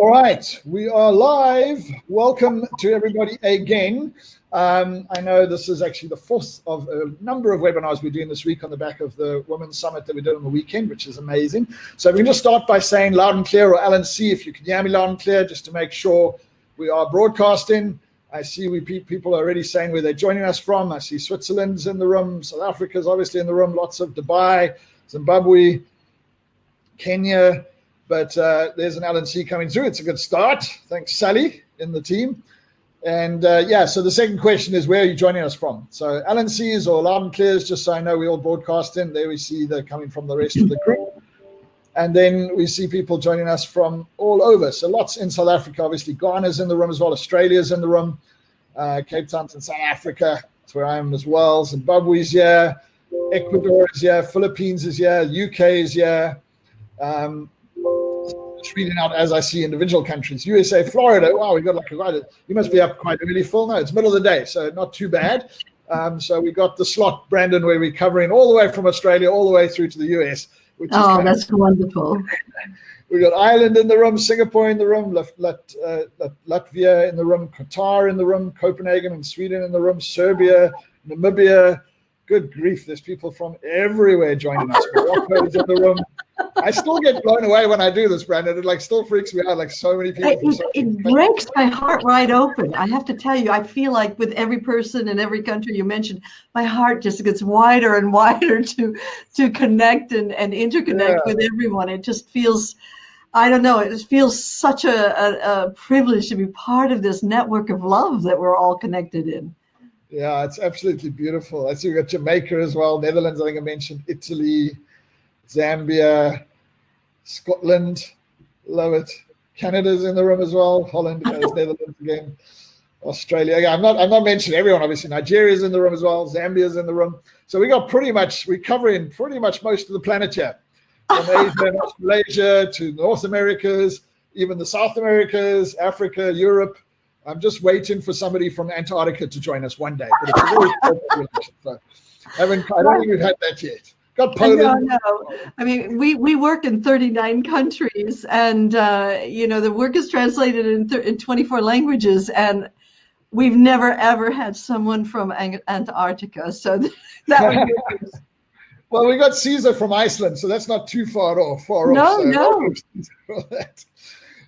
All right, we are live. Welcome to everybody again. I know this is actually the fourth of a number of webinars we're doing this week on the back of the Women's Summit that we did on the weekend, which is amazing. So we can just start by saying loud and clear, or Alan C, if you can hear me loud and clear, just to make sure we are broadcasting. I see people are already saying where they're joining us from. I see Switzerland's in the room, South Africa's obviously in the room, lots of Dubai, Zimbabwe, Kenya. But there's an Alan C coming through. It's a good start. Thanks, Sally, in the team. And so the second question is, where are you joining us from? So Alan C's or loud and clears, just so I know we all broadcasting. There we see they're coming from the rest of the group. And then we see people joining us from all over. So lots in South Africa. Obviously, Ghana's in the room as well. Australia's in the room. Cape Town's in South Africa. That's where I am as well. Zimbabwe's here. Ecuador is here. Philippines is here. UK is here. Just reading out as I see individual countries. USA, Florida. Wow, we got like you must be up quite early, Phil. No, it's middle of the day, so not too bad. So we got the slot, Brandon, where we're covering all the way from Australia all the way through to the US. Which is that's wonderful. We got Ireland in the room, Singapore in the room, Latvia in the room, Qatar in the room, Copenhagen and Sweden in the room, Serbia, Namibia. Good grief, there's people from everywhere joining us. Morocco is in the room. I still get blown away when I do this, Brandon. It still freaks me out, so many people. It breaks my heart right open. I have to tell you, I feel like with every person in every country you mentioned, my heart just gets wider and wider to connect and interconnect with everyone. It just feels, I don't know, it feels such a privilege to be part of this network of love that we're all connected in. Yeah, it's absolutely beautiful. I see we got Jamaica as well, Netherlands, I think I mentioned, Italy, Zambia, Scotland, love it. Canada's in the room as well. Holland, Netherlands again. Australia. Yeah, I'm not mentioning everyone, obviously. Nigeria's in the room as well. Zambia's in the room. So we're covering pretty much most of the planet here. From Asia and Australasia to North Americas, even the South Americas, Africa, Europe. I'm just waiting for somebody from Antarctica to join us one day. But it's a very relationship. So I don't think we've had that yet. Got Poland. No. I mean, we work in 39 countries, and the work is translated in 24 languages, and we've never ever had someone from Antarctica. So that would be Well, we got Caesar from Iceland, so that's not too far off. No.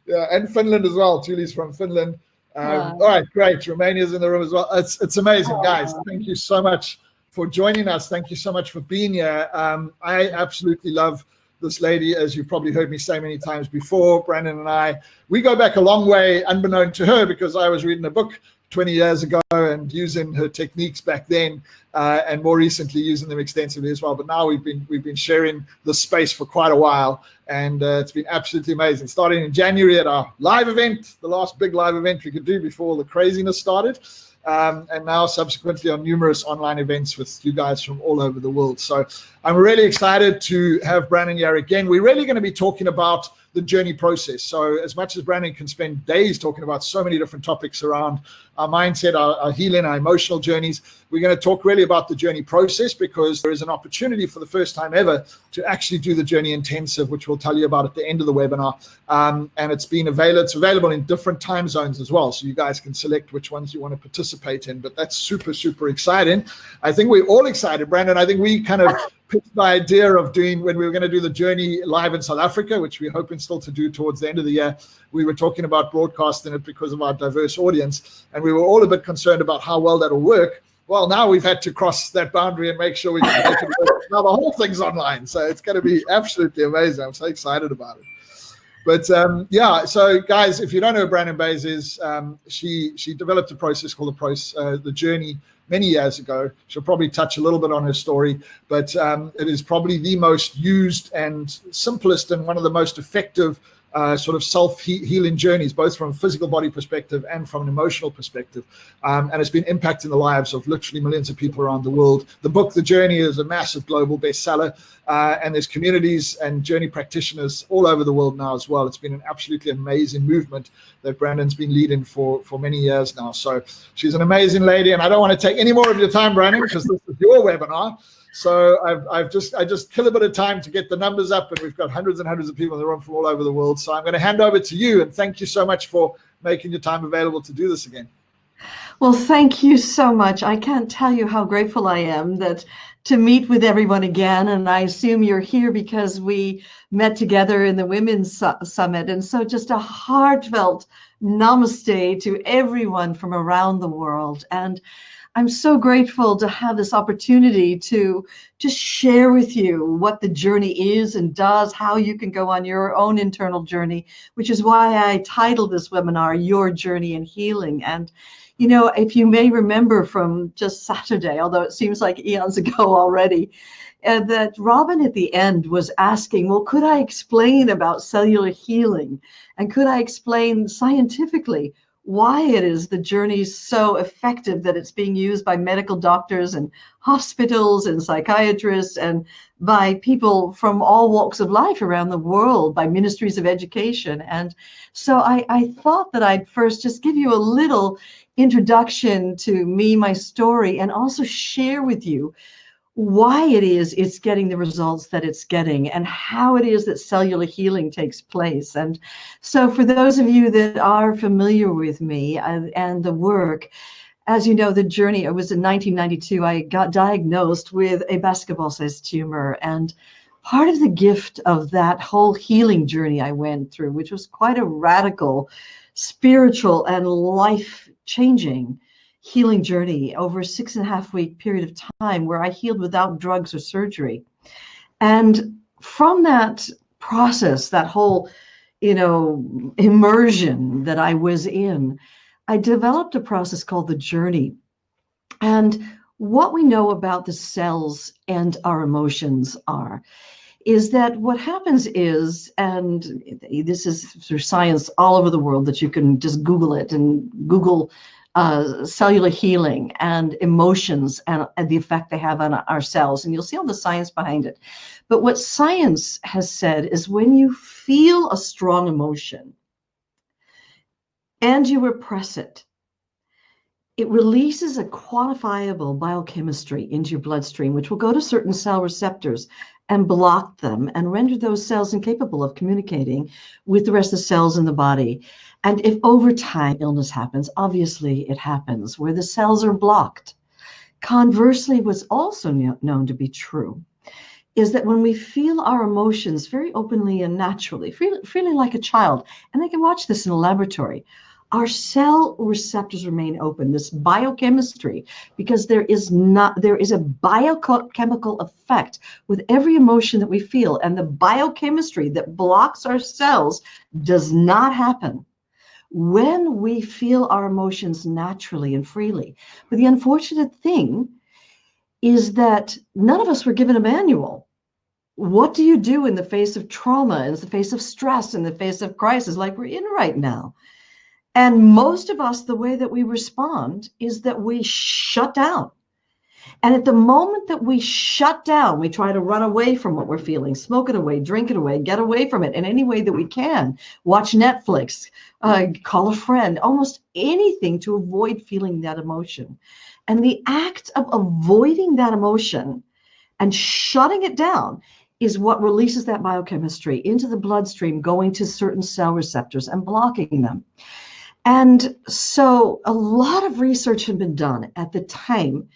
Yeah, and Finland as well. Julie's from Finland. All right, great. Romania's in the room as well. It's amazing, guys. Thank you so much for joining us. Thank you so much for being here. I absolutely love this lady, as you've probably heard me say many times before. Brandon and we go back a long way, unbeknown to her, because I was reading a book 20 years ago and using her techniques back then, and more recently using them extensively as well. But now we've been sharing the space for quite a while, and it's been absolutely amazing. Starting in January at our live event, the last big live event we could do before the craziness started. And now subsequently on numerous online events with you guys from all over the world. So I'm really excited to have Brandon here again. We're really going to be talking about the journey process. So as much as Brandon can spend days talking about so many different topics around our mindset, our healing, our emotional journeys, we're going to talk really about the journey process, because there is an opportunity for the first time ever to actually do the journey intensive, which we'll tell you about at the end of the webinar. And it's available in different time zones as well. So you guys can select which ones you want to participate in, but that's super, super exciting. I think we're all excited, Brandon. I think we kind of pitched the idea of doing, when we were going to do the journey live in South Africa, which we're hoping still to do towards the end of the year. We were talking about broadcasting it because of our diverse audience, and we were all a bit concerned about how well that'll work. Well, now we've had to cross that boundary and make sure we can make it work. Now the whole thing's online, so it's going to be absolutely amazing. I'm so excited about it. But so guys, if you don't know who Brandon Bays is, she developed a process called the Journey many years ago. She'll probably touch a little bit on her story, but it is probably the most used and simplest and one of the most effective sort of self-healing journeys, both from a physical body perspective and from an emotional perspective. And it's been impacting the lives of literally millions of people around the world. The book, The Journey, is a massive global bestseller. And there's communities and journey practitioners all over the world now as well. It's been an absolutely amazing movement that Brandon's been leading for many years now. So she's an amazing lady. And I don't want to take any more of your time, Brandon, because this is your webinar. So I just kill a bit of time to get the numbers up, and we've got hundreds and hundreds of people in the room from all over the world. So I'm going to hand over to you, and thank you so much for making your time available to do this again. Well, thank you so much. I can't tell you how grateful I am to meet with everyone again. And I assume you're here because we met together in the Women's Summit. And so just a heartfelt namaste to everyone from around the world. And I'm so grateful to have this opportunity to just share with you what the journey is and does, how you can go on your own internal journey, which is why I titled this webinar, Your Journey in Healing. And you know, if you may remember from just Saturday, although it seems like eons ago already, that Robin at the end was asking, well, could I explain about cellular healing? And could I explain scientifically why it is the journey is so effective that it's being used by medical doctors and hospitals and psychiatrists and by people from all walks of life around the world, by ministries of education. And so I thought that I'd first just give you a little introduction to me, my story, and also share with you why it is it's getting the results that it's getting and how it is that cellular healing takes place. And so for those of you that are familiar with me and the work, as you know, the journey, it was in 1992, I got diagnosed with a basketball-sized tumor. And part of the gift of that whole healing journey I went through, which was quite a radical, spiritual and life-changing healing journey over a 6.5-week period of time where I healed without drugs or surgery. And from that process, that whole, immersion that I was in, I developed a process called the journey. And what we know about the cells and our emotions is that what happens is, and this is through science all over the world that you can just Google it and Google cellular healing and emotions and the effect they have on our cells, and you'll see all the science behind it. But what science has said is when you feel a strong emotion and you repress it, it releases a quantifiable biochemistry into your bloodstream, which will go to certain cell receptors and block them and render those cells incapable of communicating with the rest of the cells in the body. And if over time illness happens, obviously it happens where the cells are blocked. Conversely, what's also known to be true is that when we feel our emotions very openly and naturally, feeling like a child, and they can watch this in a laboratory, our cell receptors remain open, this biochemistry, because there is a biochemical effect with every emotion that we feel. And the biochemistry that blocks our cells does not happen when we feel our emotions naturally and freely. But the unfortunate thing is that none of us were given a manual. What do you do in the face of trauma, in the face of stress, in the face of crisis like we're in right now? And most of us, the way that we respond is that we shut down. And at the moment that we shut down, we try to run away from what we're feeling, smoke it away, drink it away, get away from it in any way that we can, watch Netflix, call a friend, almost anything to avoid feeling that emotion. And the act of avoiding that emotion and shutting it down is what releases that biochemistry into the bloodstream, going to certain cell receptors and blocking them. And so a lot of research had been done at the time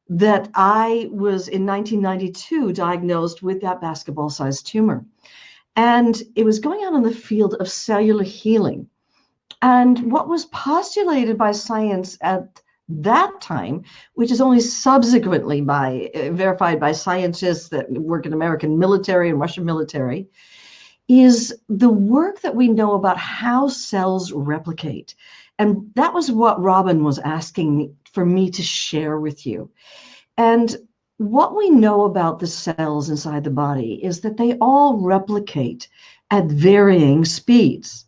that I was in 1992 diagnosed with that basketball-sized tumor. And it was going on in the field of cellular healing. And what was postulated by science at that time, which is only subsequently verified by scientists that work in American military and Russian military, is the work that we know about how cells replicate. And that was what Robin was asking for me to share with you. And what we know about the cells inside the body is that they all replicate at varying speeds.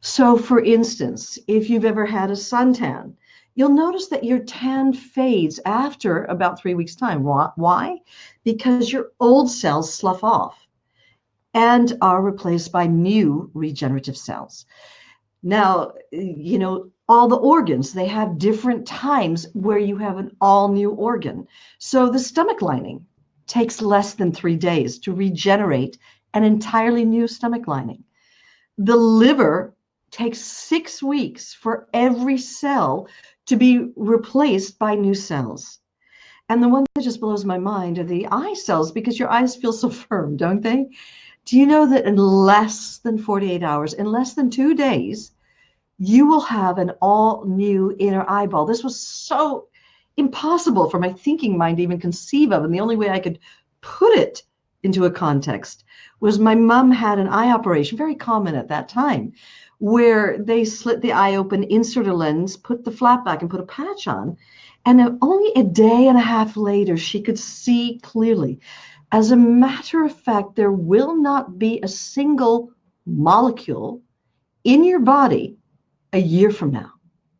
So for instance, if you've ever had a suntan, you'll notice that your tan fades after about 3 weeks' time. Why? Because your old cells slough off and are replaced by new regenerative cells. Now, all the organs, they have different times where you have an all new organ. So the stomach lining takes less than 3 days to regenerate an entirely new stomach lining. The liver takes 6 weeks for every cell to be replaced by new cells. And the one that just blows my mind are the eye cells, because your eyes feel so firm, don't they? Do you know that in less than 48 hours, in less than 2 days, you will have an all new inner eyeball? This was so impossible for my thinking mind to even conceive of. And the only way I could put it into a context was my mom had an eye operation, very common at that time, where they slit the eye open, insert a lens, put the flap back, and put a patch on. And only a day and a half later, she could see clearly. As a matter of fact, there will not be a single molecule in your body a year from now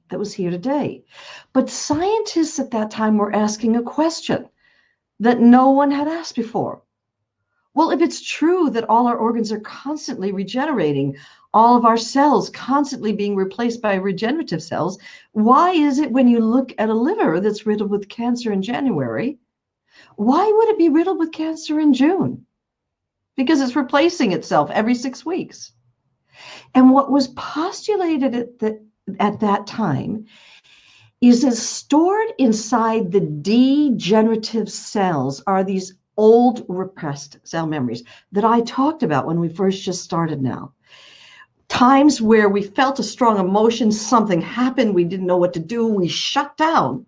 that was here today. But scientists at that time were asking a question that no one had asked before. Well, if it's true that all our organs are constantly regenerating, all of our cells constantly being replaced by regenerative cells, why is it when you look at a liver that's riddled with cancer in January, why would it be riddled with cancer in June? Because it's replacing itself every 6 weeks. And what was postulated at that time is that stored inside the degenerative cells are these old repressed cell memories that I talked about when we first just started now. Times where we felt a strong emotion, something happened, we didn't know what to do, we shut down,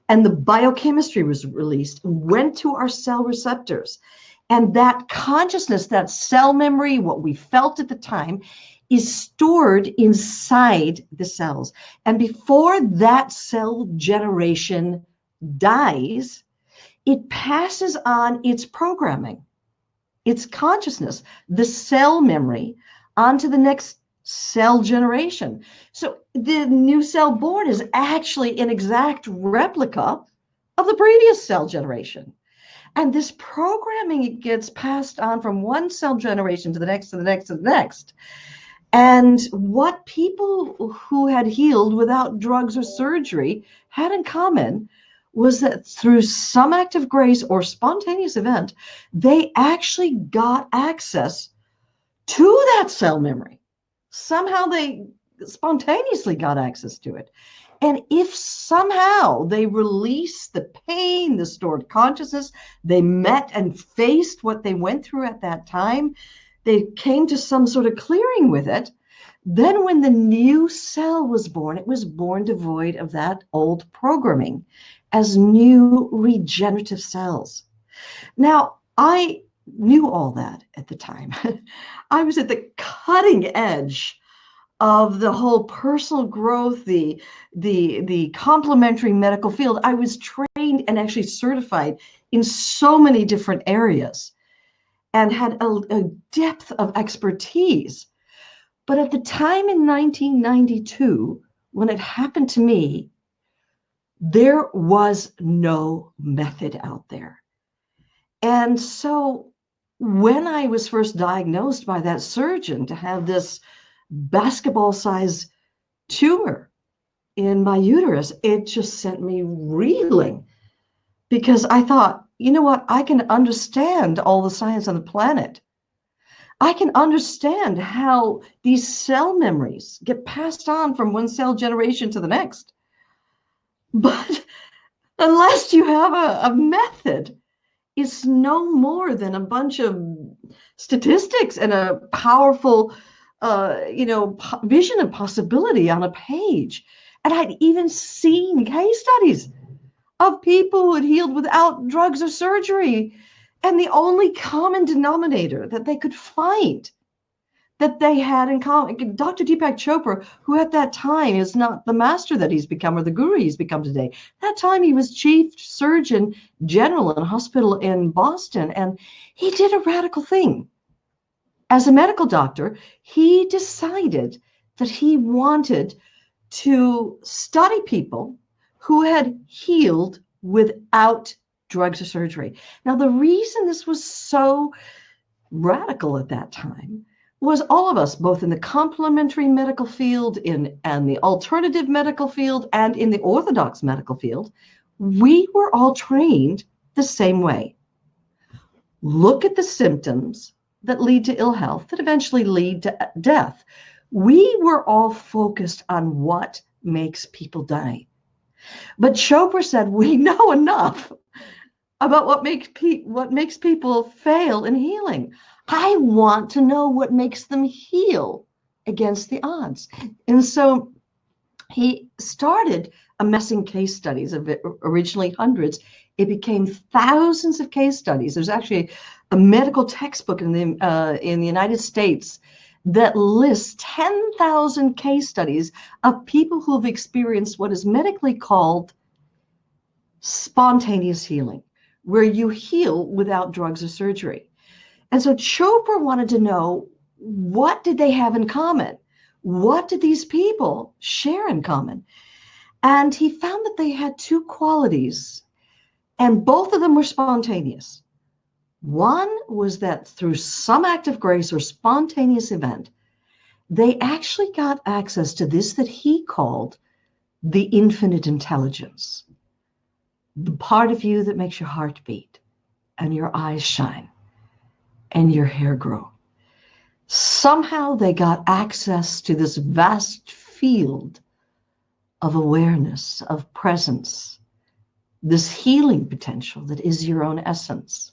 and the biochemistry was released, went to our cell receptors. And that consciousness, that cell memory, what we felt at the time, is stored inside the cells. And before that cell generation dies, it passes on its programming, its consciousness, the cell memory, onto the next cell generation. So the new cell born is actually an exact replica of the previous cell generation. And this programming, it gets passed on from one cell generation to the next, to the next, to the next. And what people who had healed without drugs or surgery had in common was that through some act of grace or spontaneous event, they actually got access to that cell memory. Somehow they spontaneously got access to it. And if somehow they released the pain, the stored consciousness, they met and faced what they went through at that time, they came to some sort of clearing with it, then when the new cell was born, it was born devoid of that old programming as new regenerative cells. Now, I knew all that at the time. I was at the cutting edge of the whole personal growth, the complementary medical field. I was trained and actually certified in so many different areas and had a depth of expertise. But at the time in 1992, when it happened to me, there was no method out there. And so when I was first diagnosed by that surgeon to have this basketball-sized tumor in my uterus, it just sent me reeling, because I thought, you know what, I can understand all the science on the planet. I can understand how these cell memories get passed on from one cell generation to the next. But unless you have a method, it's no more than a bunch of statistics and a powerful vision of possibility on a page. And I'd even seen case studies of people who had healed without drugs or surgery. And the only common denominator that they could find that they had in common, Dr. Deepak Chopra, who at that time is not the master that he's become or the guru he's become today. That time he was chief surgeon general in a hospital in Boston, and he did a radical thing. As a medical doctor, he decided that he wanted to study people who had healed without drugs or surgery. Now, the reason this was so radical at that time was all of us, both in the complementary medical field and the alternative medical field and in the orthodox medical field, we were all trained the same way. look at the symptoms that lead to ill health, that eventually lead to death. We were all focused on what makes people die. But Chopra said, we know enough about what makes people fail in healing. I want to know what makes them heal against the odds. And so he started amassing case studies of it, originally hundreds. It became thousands of case studies. There's actually a medical textbook in the United States that lists 10,000 case studies of people who have experienced what is medically called spontaneous healing, where you heal without drugs or surgery. And so Chopra wanted to know, what did they have in common? What did these people share in common? And he found that they had two qualities, and both of them were spontaneous. One was that through some act of grace or spontaneous event, they actually got access to this that he called the infinite intelligence, the part of you that makes your heart beat and your eyes shine and your hair grow. Somehow they got access to this vast field of awareness, of presence, this healing potential that is your own essence.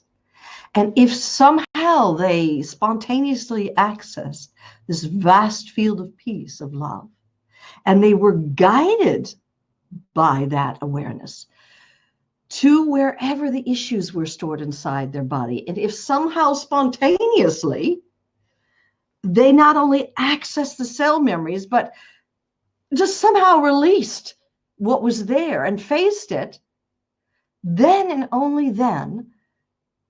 And if somehow they spontaneously accessed this vast field of peace, of love, and they were guided by that awareness to wherever the issues were stored inside their body, and if somehow spontaneously they not only accessed the cell memories, but just somehow released what was there and faced it, then and only then,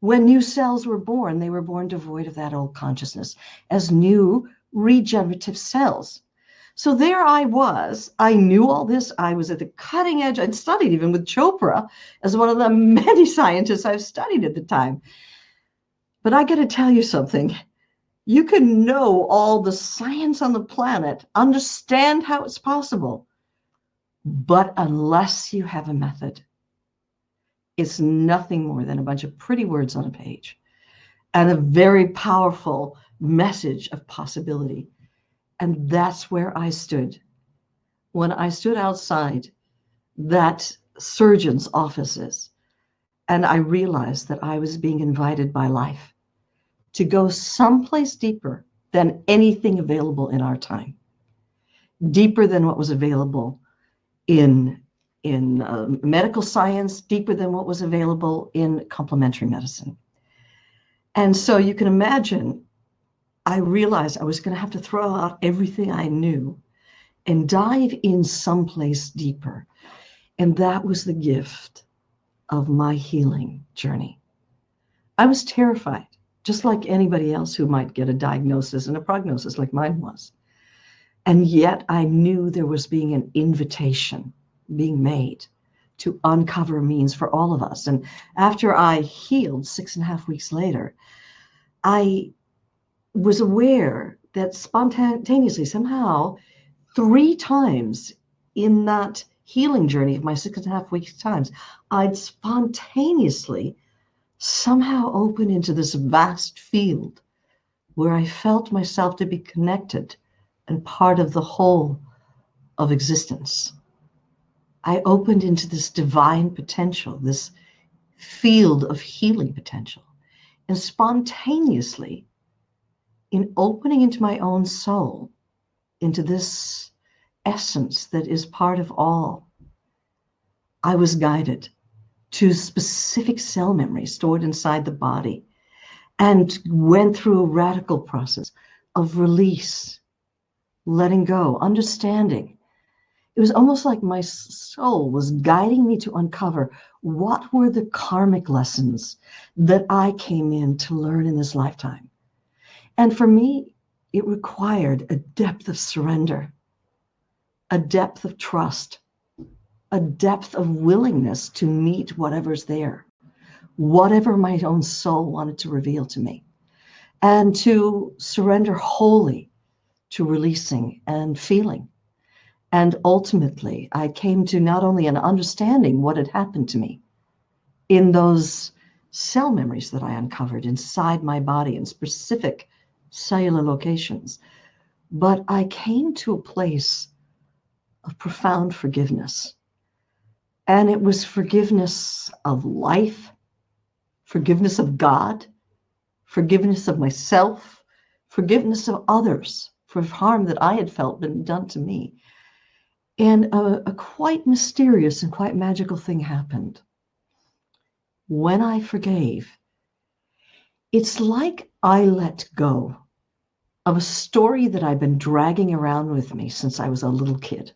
when new cells were born, they were born devoid of that old consciousness as new regenerative cells. So there I was. I knew all this. I was at the cutting edge. I'd studied even with Chopra as one of the many scientists I've studied at the time. But I got to tell you something. You can know all the science on the planet, understand how it's possible, but unless you have a method, it's nothing more than a bunch of pretty words on a page and a very powerful message of possibility. And that's where I stood. When I stood outside that surgeon's offices, and I realized that I was being invited by life to go someplace deeper than anything available in our time, deeper than what was available in medical science, deeper than what was available in complementary medicine. And so you can imagine, I realized I was going to have to throw out everything I knew and dive in someplace deeper. And that was the gift of my healing journey. I was terrified, just like anybody else who might get a diagnosis and a prognosis like mine was. And yet I knew there was being an invitation being made to uncover means for all of us. And after I healed 6.5 weeks later, I was aware that spontaneously, somehow, 3 times in that healing journey of my 6.5 weeks times, I'd spontaneously somehow open into this vast field where I felt myself to be connected and part of the whole of existence. I opened into this divine potential, this field of healing potential. And spontaneously, in opening into my own soul, into this essence that is part of all, I was guided to specific cell memories stored inside the body and went through a radical process of release, letting go, understanding. It was almost like my soul was guiding me to uncover what were the karmic lessons that I came in to learn in this lifetime. And for me, it required a depth of surrender, a depth of trust, a depth of willingness to meet whatever's there, whatever my own soul wanted to reveal to me, and to surrender wholly to releasing and feeling. And ultimately, I came to not only an understanding what had happened to me in those cell memories that I uncovered inside my body in specific cellular locations. But I came to a place of profound forgiveness. And it was forgiveness of life, forgiveness of God, forgiveness of myself, forgiveness of others for harm that I had felt been done to me. And a quite mysterious and quite magical thing happened. When I forgave, it's like I let go of a story that I've been dragging around with me since I was a little kid.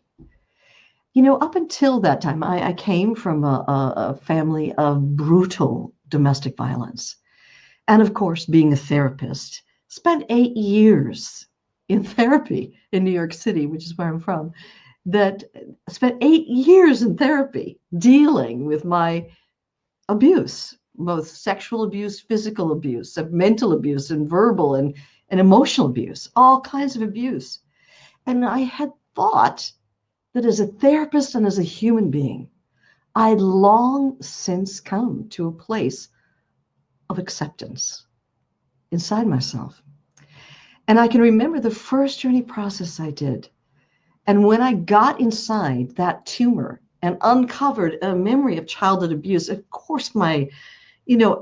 You know, up until that time, I came from a family of brutal domestic violence. And of course, being a therapist, spent 8 years in therapy in New York City, which is where I'm from, that spent 8 years in therapy dealing with my abuse, both sexual abuse, physical abuse, mental abuse, and verbal and emotional abuse, all kinds of abuse. And I had thought that as a therapist and as a human being, I'd long since come to a place of acceptance inside myself. And I can remember the first journey process I did. And when I got inside that tumor and uncovered a memory of childhood abuse, of course, my,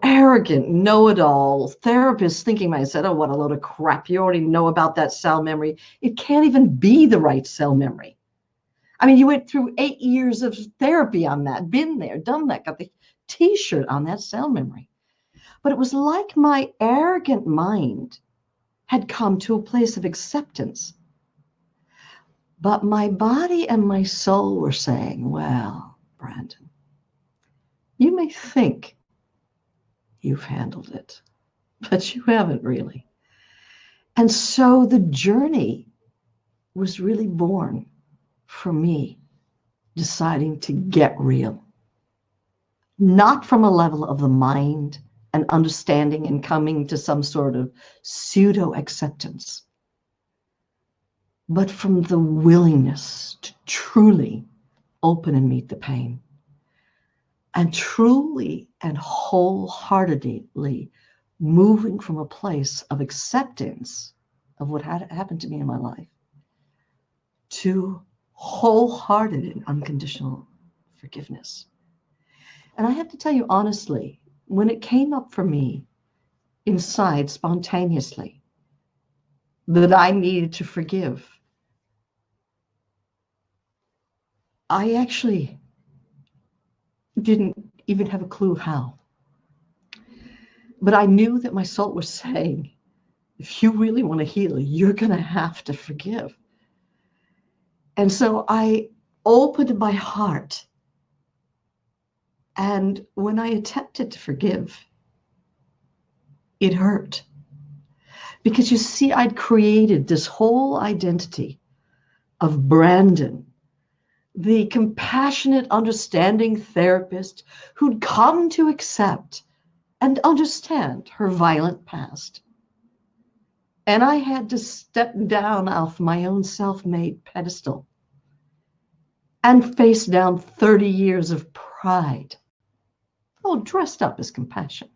arrogant know-it-all therapist thinking myself, oh, what a load of crap. You already know about that cell memory. It can't even be the right cell memory. I mean, you went through 8 years of therapy on that, been there, done that, got the T-shirt on that cell memory. But it was like my arrogant mind had come to a place of acceptance. But my body and my soul were saying, well, Brandon, you may think you've handled it, but you haven't really. And so the journey was really born for me deciding to get real, not from a level of the mind and understanding and coming to some sort of pseudo acceptance, but from the willingness to truly open and meet the pain, and truly and wholeheartedly moving from a place of acceptance of what had happened to me in my life to wholehearted and unconditional forgiveness. And I have to tell you honestly, when it came up for me inside spontaneously that I needed to forgive, I actually didn't even have a clue how. But I knew that my soul was saying, if you really want to heal, you're going to have to forgive. And so I opened my heart. And when I attempted to forgive, it hurt. Because you see, I'd created this whole identity of Brandon, the compassionate, understanding therapist who'd come to accept and understand her violent past. And I had to step down off my own self-made pedestal and face down 30 years of pride, all dressed up as compassion.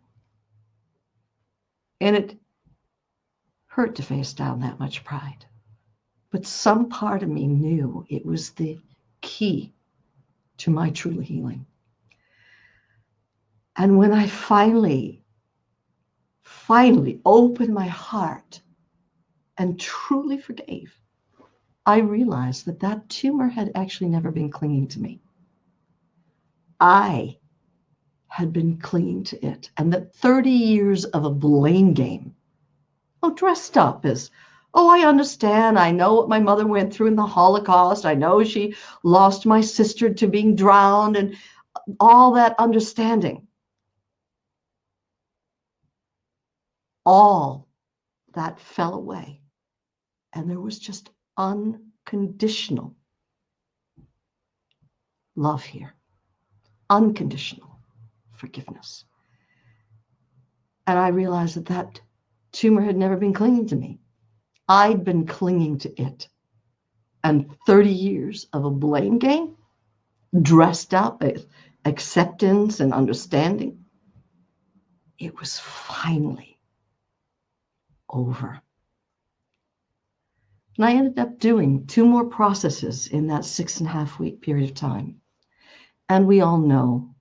And it hurt to face down that much pride. But some part of me knew it was the key to my true healing. And when I finally opened my heart and truly forgave, I realized that that tumor had actually never been clinging to me. I had been clinging to it. And that 30 years of a blame game, dressed up as, I understand. I know what my mother went through in the Holocaust. I know she lost my sister to being drowned and all that understanding. All that fell away. And there was just unconditional love here. Unconditional forgiveness. And I realized that that tumor had never been clinging to me. I'd been clinging to it. And 30 years of a blame game, dressed up as acceptance and understanding, it was finally over. And I ended up doing 2 more processes in that 6.5-week period of time. And we all know,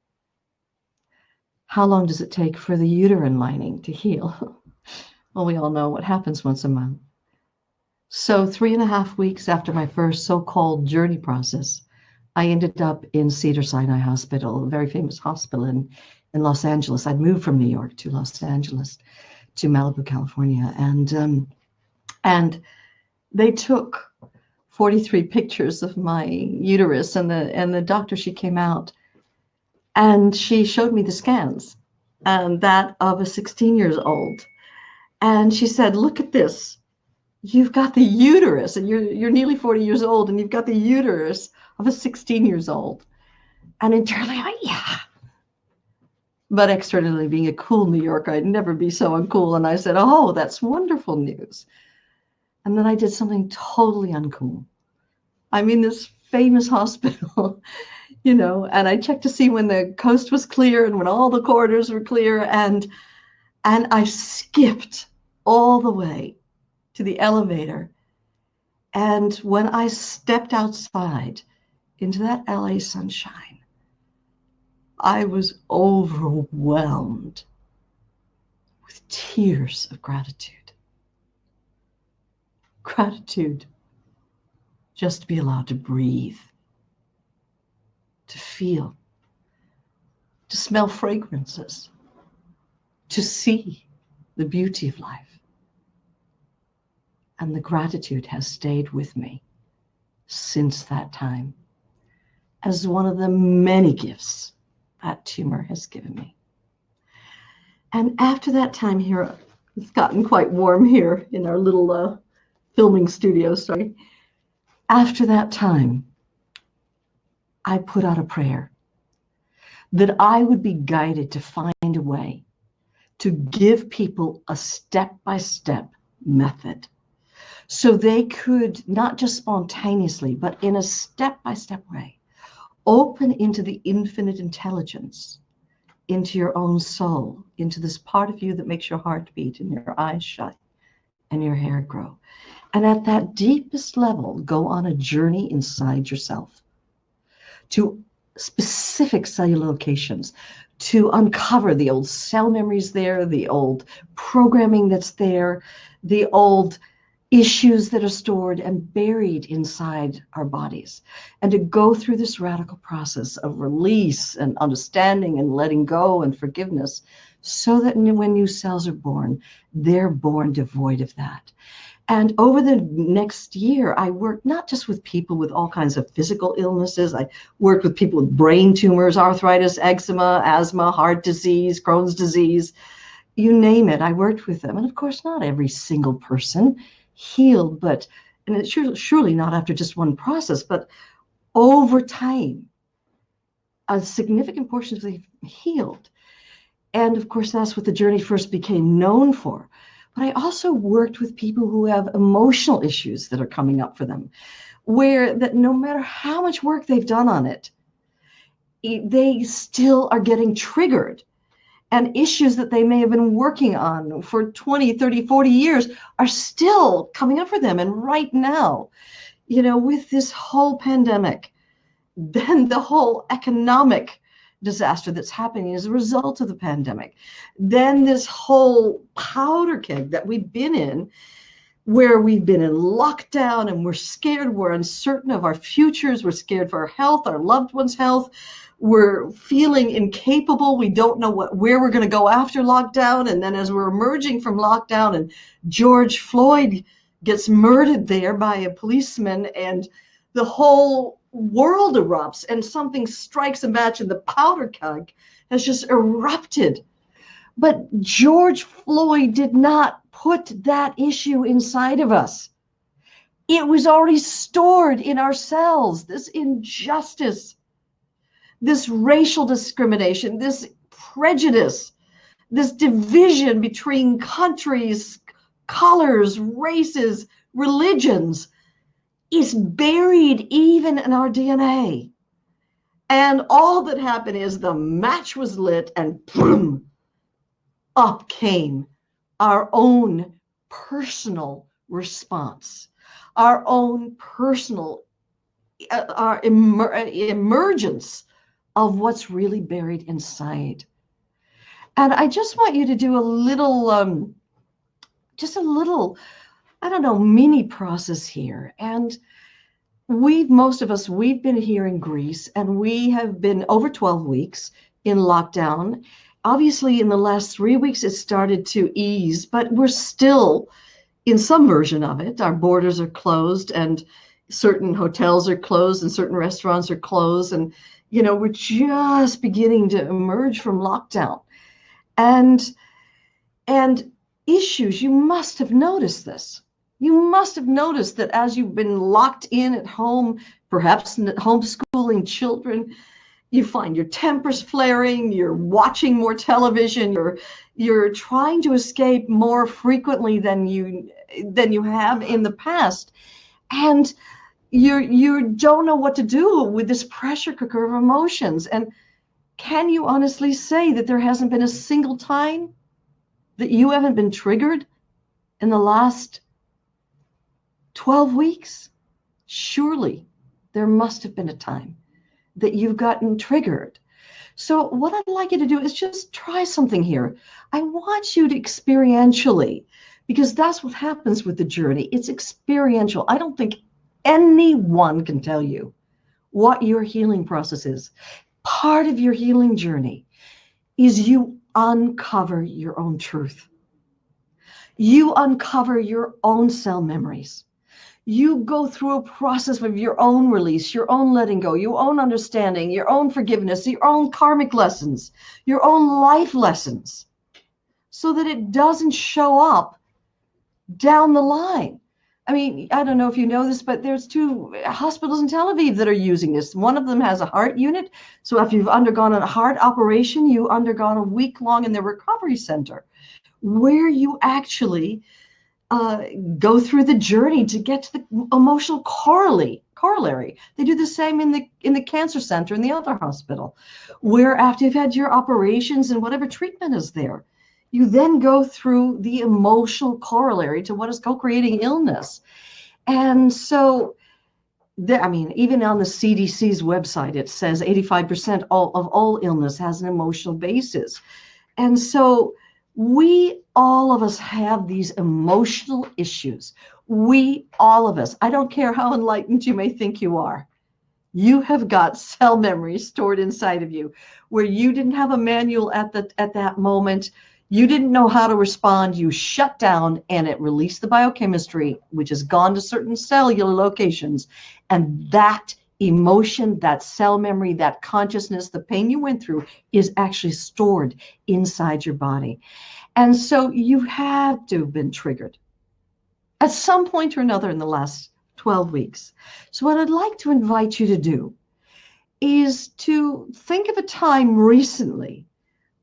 how long does it take for the uterine lining to heal? Well, we all know what happens once a month. So 3.5 weeks after my first so-called journey process, I ended up in Cedars-Sinai Hospital, a very famous hospital in Los Angeles. I'd moved from New York to Los Angeles, to Malibu, California. And they took 43 pictures of my uterus, and the doctor, she came out and she showed me the scans, and that of a 16-year-old. And she said, look at this. You've got the uterus, and you're nearly 40 years old, and you've got the uterus of a 16-year-old. And internally, I went, yeah. But externally, being a cool New Yorker, I'd never be so uncool. And I said, oh, that's wonderful news. And then I did something totally uncool. I'm in this famous hospital, you know, and I checked to see when the coast was clear and when all the corridors were clear. And I skipped all the way to the elevator. And when I stepped outside into that LA sunshine, I was overwhelmed with tears of gratitude. Gratitude just to be allowed to breathe, to feel, to smell fragrances, to see the beauty of life. And the gratitude has stayed with me since that time as one of the many gifts that tumor has given me. And after that time here, it's gotten quite warm here in our little filming studio, sorry. After that time, I put out a prayer that I would be guided to find a way to give people a step-by-step method so they could not just spontaneously, but in a step-by-step way, open into the infinite intelligence, into your own soul, into this part of you that makes your heart beat and your eyes shut and your hair grow. And at that deepest level, go on a journey inside yourself to specific cellular locations, to uncover the old cell memories there, the old programming that's there, the old issues that are stored and buried inside our bodies, and to go through this radical process of release and understanding and letting go and forgiveness, so that when new cells are born, they're born devoid of that. And over the next year, I worked not just with people with all kinds of physical illnesses. I worked with people with brain tumors, arthritis, eczema, asthma, heart disease, Crohn's disease, you name it. I worked with them. And of course, not every single person healed, but, and it's surely not after just one process, but over time, a significant portion of them healed. And of course, that's what the journey first became known for. But I also worked with people who have emotional issues that are coming up for them, where that no matter how much work they've done on it, they still are getting triggered. And issues that they may have been working on for 20, 30, 40 years are still coming up for them. And right now, you know, with this whole pandemic, then the whole economic disaster that's happening as a result of the pandemic, then this whole powder keg that we've been in, where we've been in lockdown and we're scared, we're uncertain of our futures, we're scared for our health, our loved ones' health, we're feeling incapable, we don't know where we're going to go after lockdown. And then as we're emerging from lockdown and George Floyd gets murdered there by a policeman and the whole world erupts and something strikes a match and the powder keg has just erupted. But George Floyd did not put that issue inside of us. It was already stored in our cells, this injustice, this racial discrimination, this prejudice, this division between countries, colors, races, religions is buried even in our DNA. And all that happened is the match was lit and boom, up came our own personal response, our own personal our emergence of what's really buried inside. And I just want you to do a little, just a little, I don't know, mini process here. And most of us, we've been here in Greece, and we have been over 12 weeks in lockdown. Obviously, in the last 3 weeks, it started to ease, but we're still in some version of it. Our borders are closed, and certain hotels are closed, and certain restaurants are closed. And, you know, we're just beginning to emerge from lockdown. And issues, you must have noticed this. You must have noticed that as you've been locked in at home, perhaps homeschooling children, you find your tempers flaring, you're watching more television, you're trying to escape more frequently than you have in the past. And you don't know what to do with this pressure cooker of emotions. And can you honestly say that there hasn't been a single time that you haven't been triggered in the last 12 weeks? Surely there must have been a time that you've gotten triggered. So what I'd like you to do is just try something here. I want you to experientially, because that's what happens with the journey. It's experiential. I don't think anyone can tell you what your healing process is. Part of your healing journey is you uncover your own truth. You uncover your own cell memories. You go through a process of your own release, your own letting go, your own understanding, your own forgiveness, your own karmic lessons, your own life lessons, so that it doesn't show up down the line. I mean, I don't know if you know this, but there's 2 hospitals in Tel Aviv that are using this. One of them has a heart unit. So after you've undergone a heart operation, you undergone a week long in the recovery center, where you actually go through the journey to get to the emotional corollary. They do the same in the cancer center in the other hospital, where after you've had your operations and whatever treatment is there, you then go through the emotional corollary to what is co-creating illness. And so, I mean, even on the CDC's website, it says 85% of all illness has an emotional basis. And so all of us have these emotional issues. All of us, I don't care how enlightened you may think you are, you have got cell memories stored inside of you where you didn't have a manual at that moment. You didn't know how to respond. You shut down, and it released the biochemistry, which has gone to certain cellular locations. And that emotion, that cell memory, that consciousness, the pain you went through is actually stored inside your body. And so you have to have been triggered at some point or another in the last 12 weeks. So what I'd like to invite you to do is to think of a time recently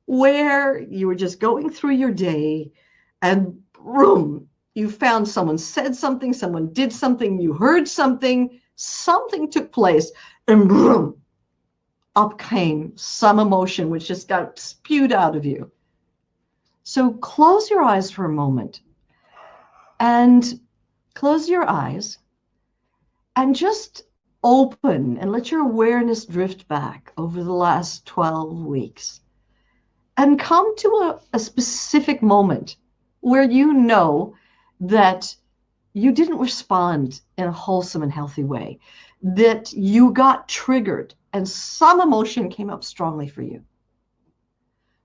where you were just going through your day and boom, you found someone said something, someone did something, you heard something, something took place, and boom, up came some emotion which just got spewed out of you. So close your eyes for a moment and close your eyes and just open and let your awareness drift back over the last 12 weeks. And come to a specific moment where you know that you didn't respond in a wholesome and healthy way, that you got triggered and some emotion came up strongly for you.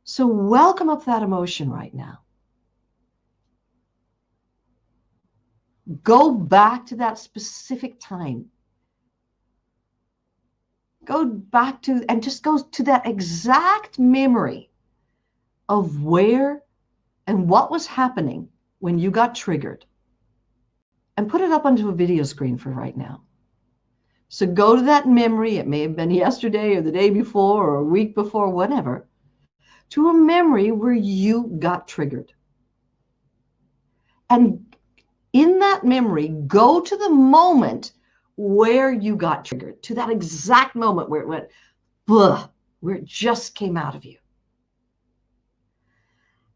So welcome up that emotion right now. Go back to that specific time. Go back to, and just go to that exact memory of where and what was happening when you got triggered, and put it up onto a video screen for right now. So go to that memory. It may have been yesterday or the day before or a week before, whatever, to a memory where you got triggered. And in that memory, go to the moment where you got triggered, to that exact moment where it went, blah, where it just came out of you.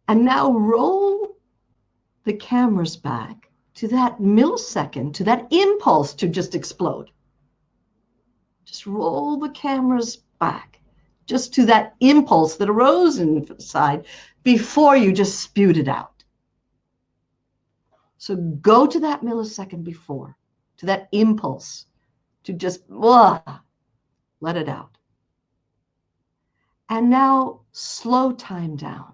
And now roll the cameras back to that millisecond, to that impulse to just explode. Just roll the cameras back just to that impulse that arose inside before you just spewed it out. So go to that millisecond before, to that impulse to just let it out. And now slow time down.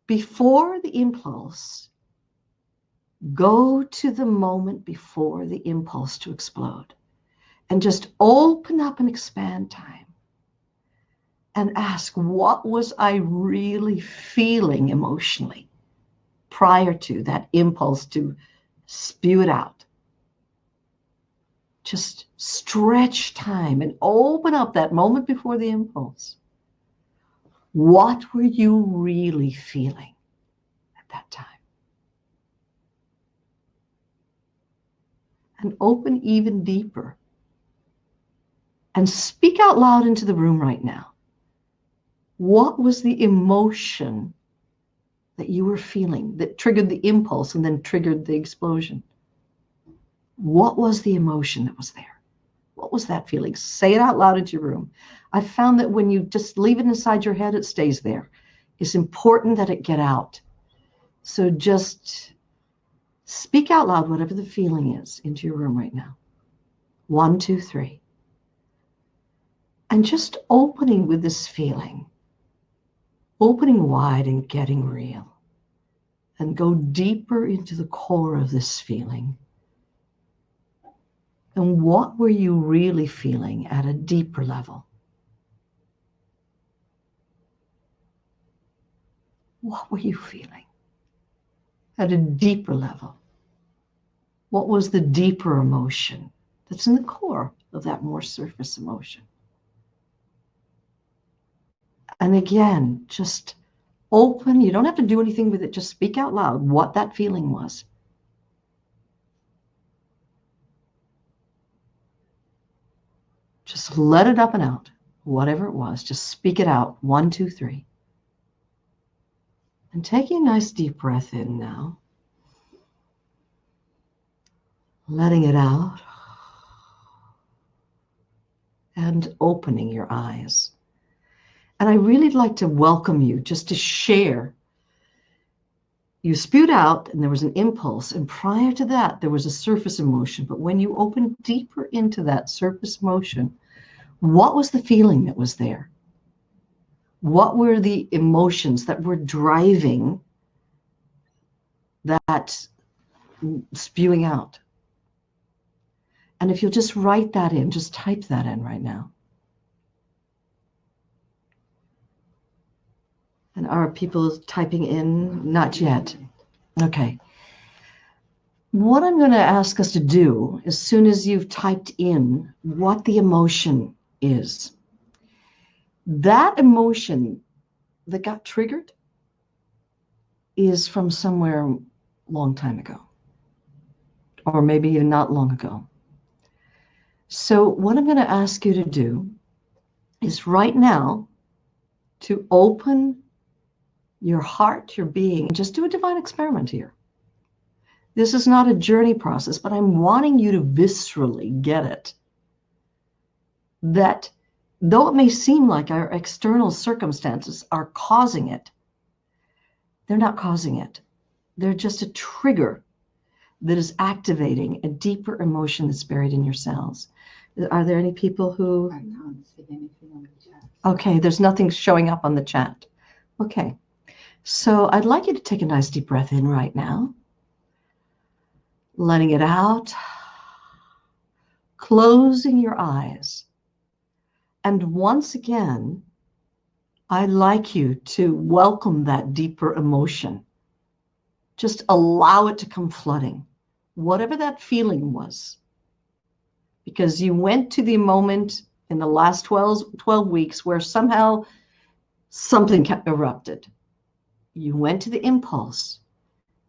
Before the impulse, go to the moment before the impulse to explode and just open up and expand time and ask, what was I really feeling emotionally prior to that impulse to spew it out? Just stretch time and open up that moment before the impulse. What were you really feeling at that time? And open even deeper. And speak out loud into the room right now. What was the emotion that you were feeling that triggered the impulse and then triggered the explosion? What was the emotion that was there? What was that feeling? Say it out loud into your room. I found that when you just leave it inside your head, it stays there. It's important that it get out. So just speak out loud whatever the feeling is into your room right now. 1, 2, 3. And just opening with this feeling. Opening wide and getting real. And go deeper into the core of this feeling. And what were you really feeling at a deeper level? What were you feeling at a deeper level? What was the deeper emotion that's in the core of that more surface emotion? And again, just open. You don't have to do anything with it. Just speak out loud what that feeling was. Just let it up and out, whatever it was. Just speak it out. 1, 2, 3. And taking a nice deep breath in now. Letting it out. And opening your eyes. And I really like to welcome you just to share. You spewed out and there was an impulse. And prior to that, there was a surface emotion. But when you open deeper into that surface emotion, what was the feeling that was there? What were the emotions that were driving that spewing out? And if you'll just write that in, just type that in right now. And are people typing in? Not yet. Okay. What I'm going to ask us to do, as soon as you've typed in what the emotion is, that emotion that got triggered is from somewhere a long time ago, or maybe not long ago. So what I'm going to ask you to do is right now to open your heart, your being, and just do a divine experiment here. This is not a journey process, but I'm wanting you to viscerally get it. That though it may seem like our external circumstances are causing it, they're not causing it. They're just a trigger that is activating a deeper emotion that's buried in your cells. Are there any people who... I can't see anything on the chat. Okay, there's nothing showing up on the chat. Okay, so I'd like you to take a nice deep breath in right now. Letting it out. Closing your eyes. And once again, I'd like you to welcome that deeper emotion. Just allow it to come flooding, whatever that feeling was. Because you went to the moment in the last 12 weeks where somehow something erupted. You went to the impulse.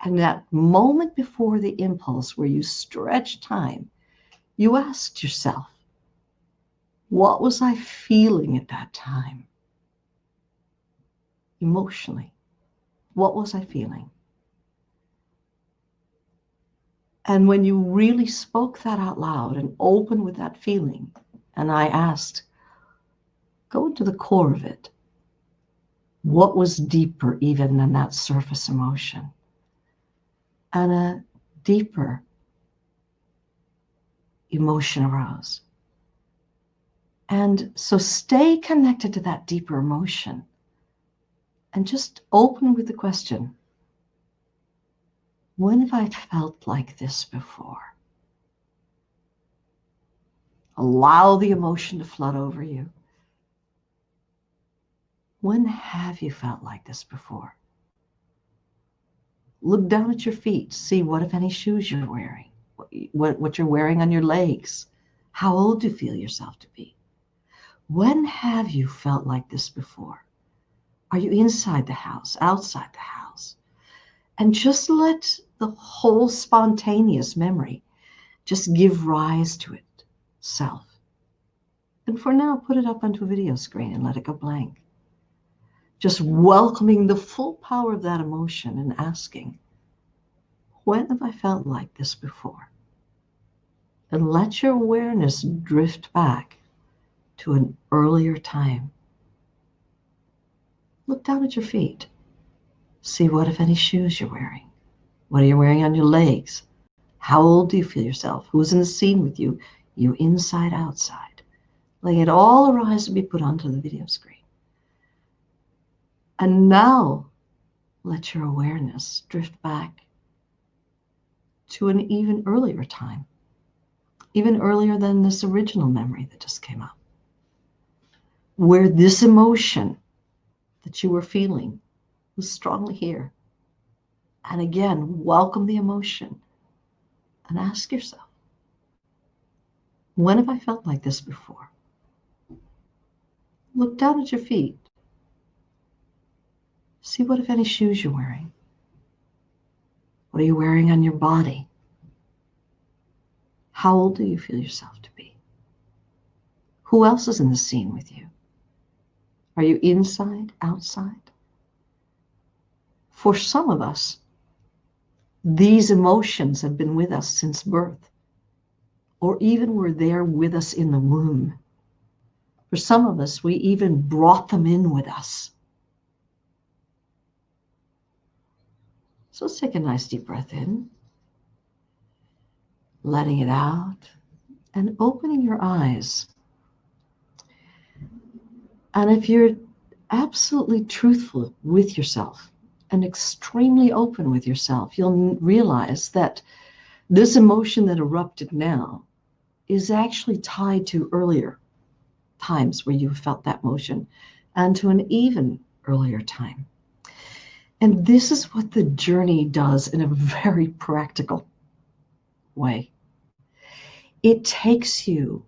And that moment before the impulse where you stretch time, you asked yourself, what was I feeling at that time? Emotionally. What was I feeling? And when you really spoke that out loud and opened with that feeling, and I asked, go to the core of it. What was deeper even than that surface emotion? And a deeper emotion arose. And so stay connected to that deeper emotion and just open with the question, when have I felt like this before? Allow the emotion to flood over you. When have you felt like this before? Look down at your feet. See what, if any, shoes you're wearing, what you're wearing on your legs, how old you feel yourself to be. When have you felt like this before? Are you inside the house, outside the house? And just let the whole spontaneous memory just give rise to itself. And for now, put it up onto a video screen and let it go blank. Just welcoming the full power of that emotion and asking, when have I felt like this before? And let your awareness drift back to an earlier time. Look down at your feet. See what, if any, shoes you're wearing. What are you wearing on your legs? How old do you feel yourself? Who's in the scene with you? You inside, outside. Letting it all arise and be put onto the video screen. And now let your awareness drift back to an even earlier time, even earlier than this original memory that just came up, where this emotion that you were feeling was strongly here. And again, welcome the emotion and ask yourself, when have I felt like this before? Look down at your feet. See what, if any, shoes you're wearing. What are you wearing on your body? How old do you feel yourself to be? Who else is in the scene with you? Are you inside, outside? For some of us, these emotions have been with us since birth, or even were there with us in the womb. For some of us, we even brought them in with us. So let's take a nice deep breath in, letting it out, and opening your eyes. And if you're absolutely truthful with yourself and extremely open with yourself, you'll realize that this emotion that erupted now is actually tied to earlier times where you felt that emotion and to an even earlier time. And this is what the journey does in a very practical way. It takes you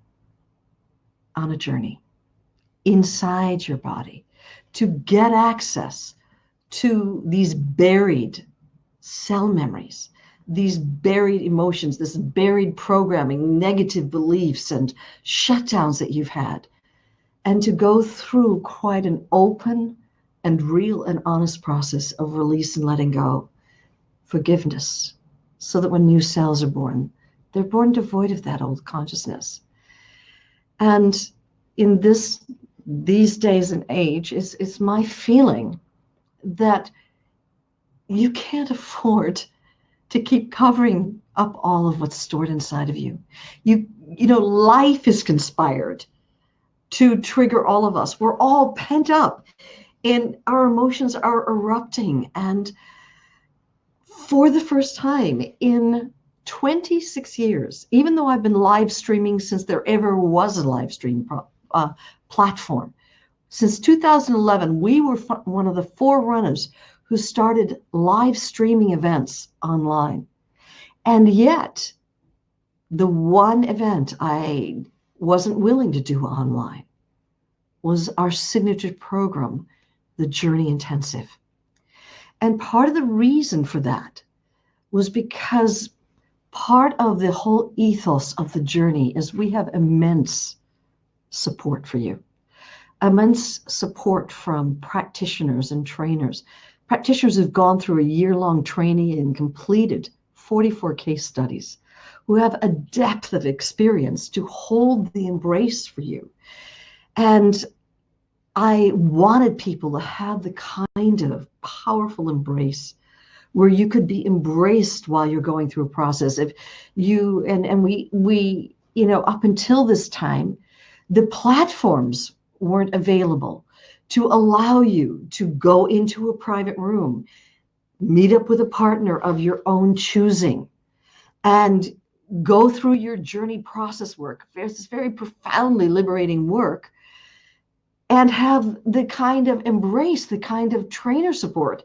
on a journey inside your body to get access to these buried cell memories, these buried emotions, this buried programming, negative beliefs and shutdowns that you've had, and to go through quite an open and real and honest process of release and letting go, forgiveness, so that when new cells are born, they're born devoid of that old consciousness. And in these days and age, it's my feeling that you can't afford to keep covering up all of what's stored inside of you. You know, life is conspired to trigger all of us. We're all pent up and our emotions are erupting. And for the first time in 26 years, even though I've been live streaming since there ever was a live stream platform, since 2011, we were one of the forerunners who started live streaming events online. And yet, the one event I wasn't willing to do online was our signature program, the Journey Intensive. And part of the reason for that was because part of the whole ethos of the journey is we have immense support for you. Immense support from practitioners and trainers, practitioners who've gone through a year-long training and completed 44 case studies, who have a depth of experience to hold the embrace for you. And I wanted people to have the kind of powerful embrace where you could be embraced while you're going through a process. If you, and we, you know, up until this time, the platforms weren't available to allow you to go into a private room, meet up with a partner of your own choosing, and go through your journey process work. There's this very profoundly liberating work, and have the kind of embrace, the kind of trainer support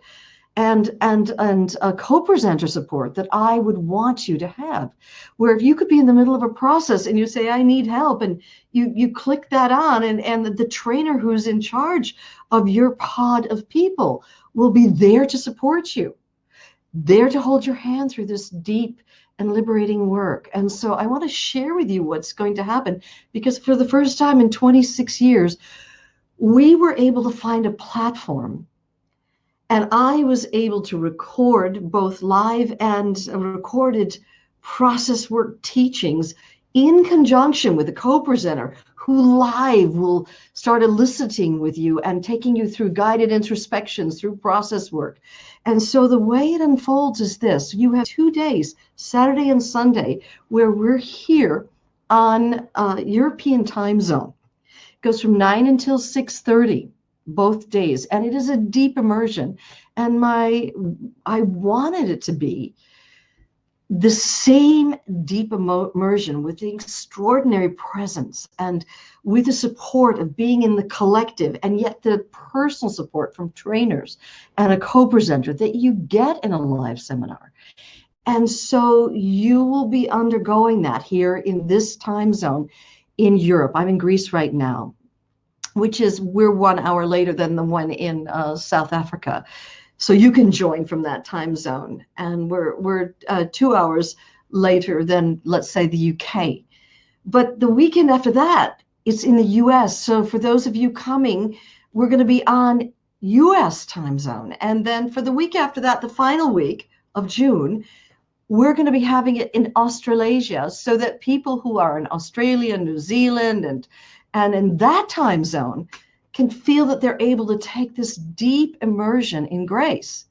and a co-presenter support that I would want you to have, where if you could be in the middle of a process and you say, I need help, and you click that on, and the trainer who's in charge of your pod of people will be there to support you, there to hold your hand through this deep and liberating work. And so I want to share with you what's going to happen, because for the first time in 26 years, we were able to find a platform, and I was able to record both live and recorded process work teachings in conjunction with a co-presenter who live will start eliciting with you and taking you through guided introspections through process work. And so the way it unfolds is this: you have 2 days, Saturday and Sunday, where we're here on European time zone. It goes from 9 until 6:30. Both days, and it is a deep immersion. And I wanted it to be the same deep immersion with the extraordinary presence and with the support of being in the collective, and yet the personal support from trainers and a co-presenter that you get in a live seminar. And so you will be undergoing that here in this time zone in Europe. I'm in Greece right now, which is, we're 1 hour later than the one in South Africa. So you can join from that time zone. And we're 2 hours later than, let's say, the UK. But the weekend after that, it's in the US. So for those of you coming, we're going to be on US time zone. And then for the week after that, the final week of June, we're going to be having it in Australasia, so that people who are in Australia, New Zealand, and in that time zone can feel that they're able to take this deep immersion in grace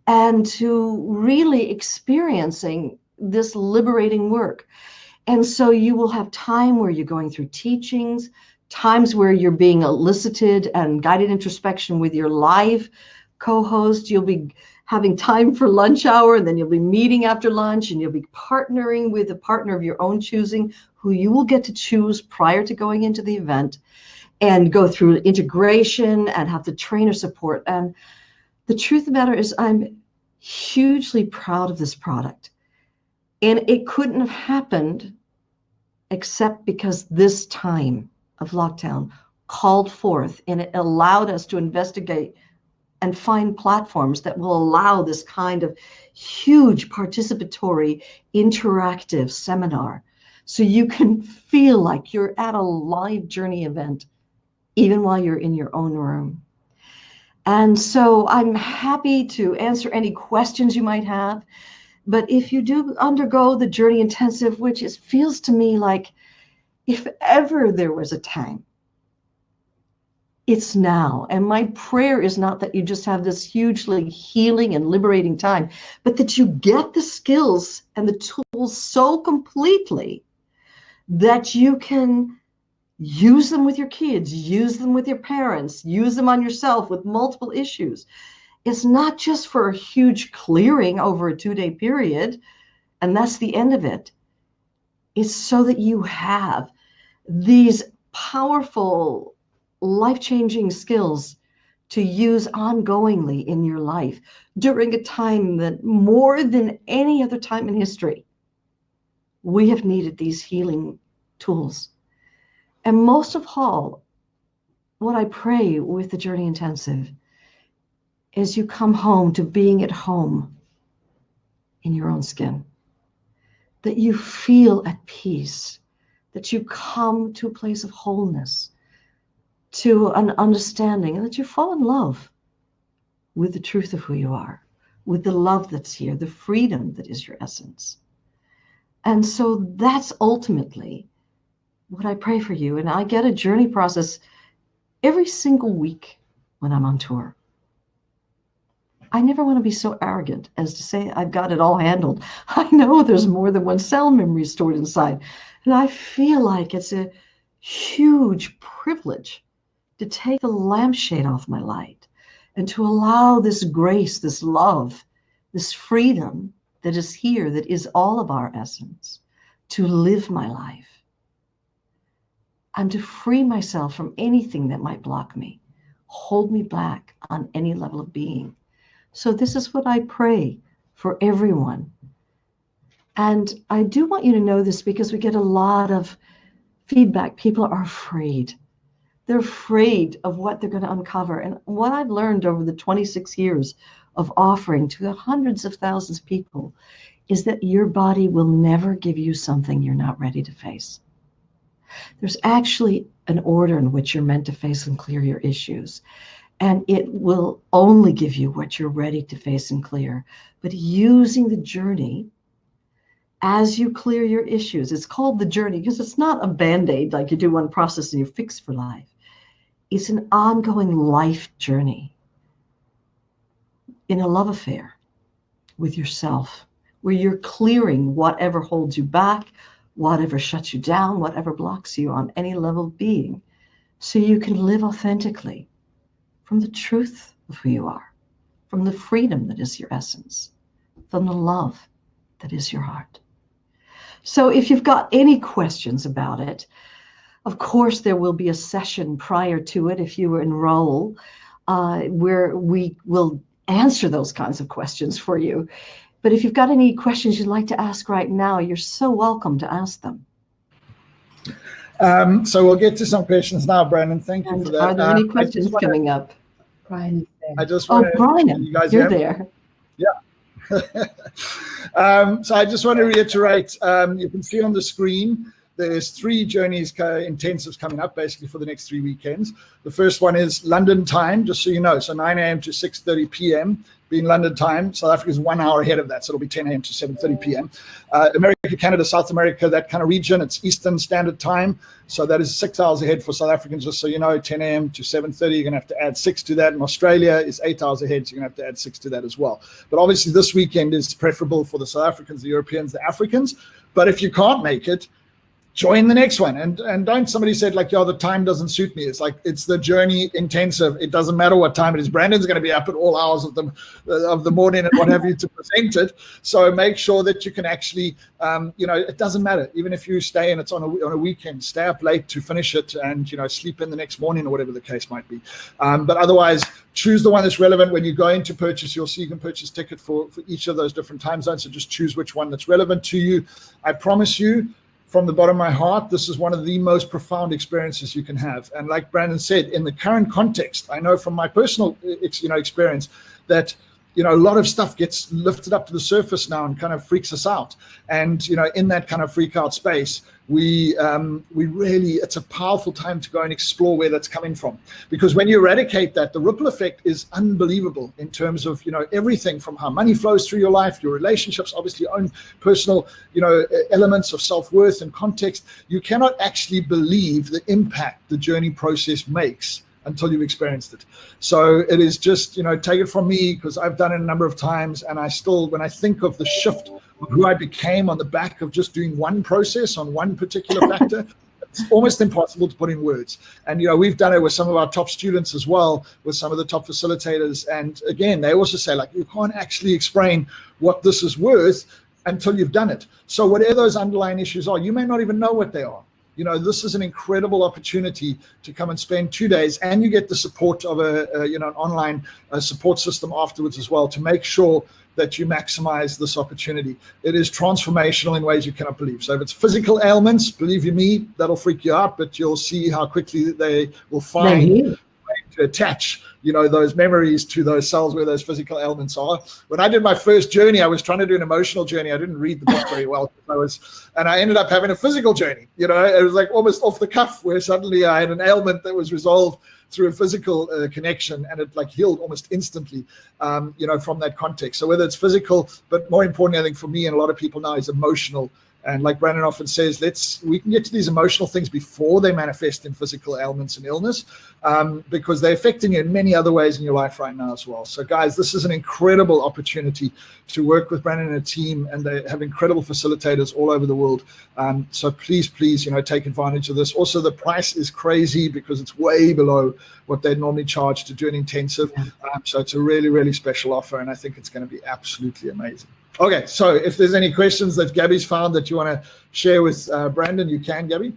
and to really experiencing this liberating work. And so you will have time where you're going through teachings, times where you're being elicited and guided introspection with your live co-host. You'll be having time for lunch hour, and then you'll be meeting after lunch, and you'll be partnering with a partner of your own choosing who you will get to choose prior to going into the event, and go through integration and have the trainer support. And the truth of the matter is, I'm hugely proud of this product. And it couldn't have happened except because this time of lockdown called forth, and it allowed us to investigate and find platforms that will allow this kind of huge participatory interactive seminar. So you can feel like you're at a live journey event, even while you're in your own room. And so I'm happy to answer any questions you might have. But if you do undergo the Journey Intensive, which feels to me like, if ever there was a time, it's now. And my prayer is not that you just have this hugely healing and liberating time, but that you get the skills and the tools so completely that you can use them with your kids, use them with your parents, use them on yourself with multiple issues. It's not just for a huge clearing over a 2-day period, and that's the end of it. It's so that you have these powerful, life-changing skills to use ongoingly in your life during a time that, more than any other time in history, we have needed these healing tools. And most of all, what I pray with the Journey Intensive is you come home to being at home in your own skin, that you feel at peace, that you come to a place of wholeness, to an understanding, and that you fall in love with the truth of who you are, with the love that's here, the freedom that is your essence. And so that's ultimately what I pray for you. And I get a journey process every single week when I'm on tour. I never want to be so arrogant as to say I've got it all handled. I know there's more than one cell memory stored inside. And I feel like it's a huge privilege to take the lampshade off my light and to allow this grace, this love, this freedom that is here, that is all of our essence, to live my life. I'm to free myself from anything that might block me, hold me back on any level of being. So this is what I pray for everyone. And I do want you to know this because we get a lot of feedback. People are afraid. They're afraid of what they're going to uncover. And what I've learned over the 26 years of offering to hundreds of thousands of people is that your body will never give you something you're not ready to face. There's actually an order in which you're meant to face and clear your issues. And it will only give you what you're ready to face and clear. But using the journey as you clear your issues, it's called the journey because it's not a Band-Aid like you do one process and you're fixed for life. It's an ongoing life journey in a love affair with yourself, where you're clearing whatever holds you back, whatever shuts you down, whatever blocks you on any level of being, so you can live authentically from the truth of who you are, from the freedom that is your essence, from the love that is your heart. So if you've got any questions about it, of course, there will be a session prior to it if you enroll, where we will answer those kinds of questions for you. But if you've got any questions you'd like to ask right now, you're so welcome to ask them. So we'll get to some questions now, Brandon. Thank you for that. Are there any questions coming up? Brian is there. I just want Brian, you're there. Yeah. So I just want to reiterate, you can see on the screen, there's 3 journeys intensives coming up basically for the next 3 weekends. The first one is London time, just so you know. So 9 a.m. to 6:30 p.m. being London time. South Africa is 1 hour ahead of that. So it'll be 10 a.m. to 7:30 p.m. America, Canada, South America, that kind of region, it's Eastern Standard Time. So that is 6 hours ahead for South Africans, just so you know, 10 a.m. to 7:30. You're going to have to add 6 to that. And Australia is 8 hours ahead. So you're going to have to add 6 to that as well. But obviously this weekend is preferable for the South Africans, the Europeans, the Africans. But if you can't make it, join the next one. And don't somebody said like, yo, the time doesn't suit me. It's like, it's the journey intensive. It doesn't matter what time it is. Brandon's going to be up at all hours of the morning and what have you to present it. So make sure that you can actually, it doesn't matter. Even if you stay and it's on a weekend, stay up late to finish it and, sleep in the next morning or whatever the case might be. But otherwise, choose the one that's relevant. When you're going to purchase, you'll see you can purchase ticket for each of those different time zones. So just choose which one that's relevant to you. I promise you, from the bottom of my heart, this is one of the most profound experiences you can have. And like Brandon said, in the current context, I know from my personal experience that a lot of stuff gets lifted up to the surface now and kind of freaks us out. And in that kind of freak out space, we really, it's a powerful time to go and explore where that's coming from. Because when you eradicate that, the ripple effect is unbelievable in terms of everything from how money flows through your life, your relationships, obviously your own personal elements of self-worth and context. You cannot actually believe the impact the journey process makes until you've experienced it. So it is just, take it from me, because I've done it a number of times, and I still, when I think of the shift of who I became on the back of just doing one process on one particular factor, it's almost impossible to put in words. And, we've done it with some of our top students as well, with some of the top facilitators. And again, they also say, like, you can't actually explain what this is worth until you've done it. So whatever those underlying issues are, you may not even know what they are. This is an incredible opportunity to come and spend 2 days, and you get the support of an online support system afterwards as well, to make sure that you maximize this opportunity. It is transformational in ways you cannot believe. So if it's physical ailments, believe you me, that'll freak you out, but you'll see how quickly they will find to attach, those memories to those cells where those physical ailments are. When I did my first journey, I was trying to do an emotional journey. I didn't read the book very well. And I ended up having a physical journey. It was like almost off the cuff, where suddenly I had an ailment that was resolved through a physical connection, and it like healed almost instantly, from that context. So whether it's physical, but more importantly, I think for me and a lot of people now, is emotional. And like Brandon often says, we can get to these emotional things before they manifest in physical ailments and illness, because they're affecting you in many other ways in your life right now as well. So guys, this is an incredible opportunity to work with Brandon and a team, and they have incredible facilitators all over the world. So please, take advantage of this. Also, the price is crazy because it's way below what they'd normally charge to do an intensive. So it's a really, really special offer, and I think it's going to be absolutely amazing. Okay, so if there's any questions that Gabby's found that you want to share with Brandon, you can, Gabby.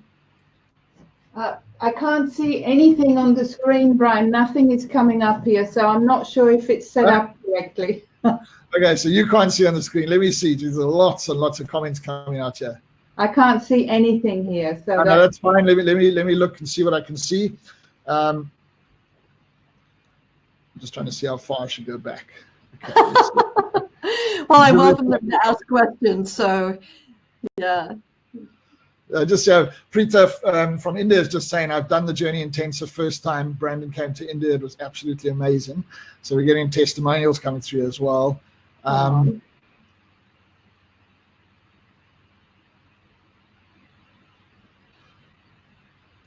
I can't see anything on the screen, Brian. Nothing is coming up here, so I'm not sure if it's set up correctly. Okay, so you can't see on the screen. Let me see. There's lots and lots of comments coming out here. I can't see anything here. So no, that's fine. Let me look and see what I can see. I'm just trying to see how far I should go back. Okay, well, I welcome them to ask questions. So, yeah. Preeta from India is just saying, I've done the Journey Intensive first time Brandon came to India. It was absolutely amazing. So we're getting testimonials coming through as well.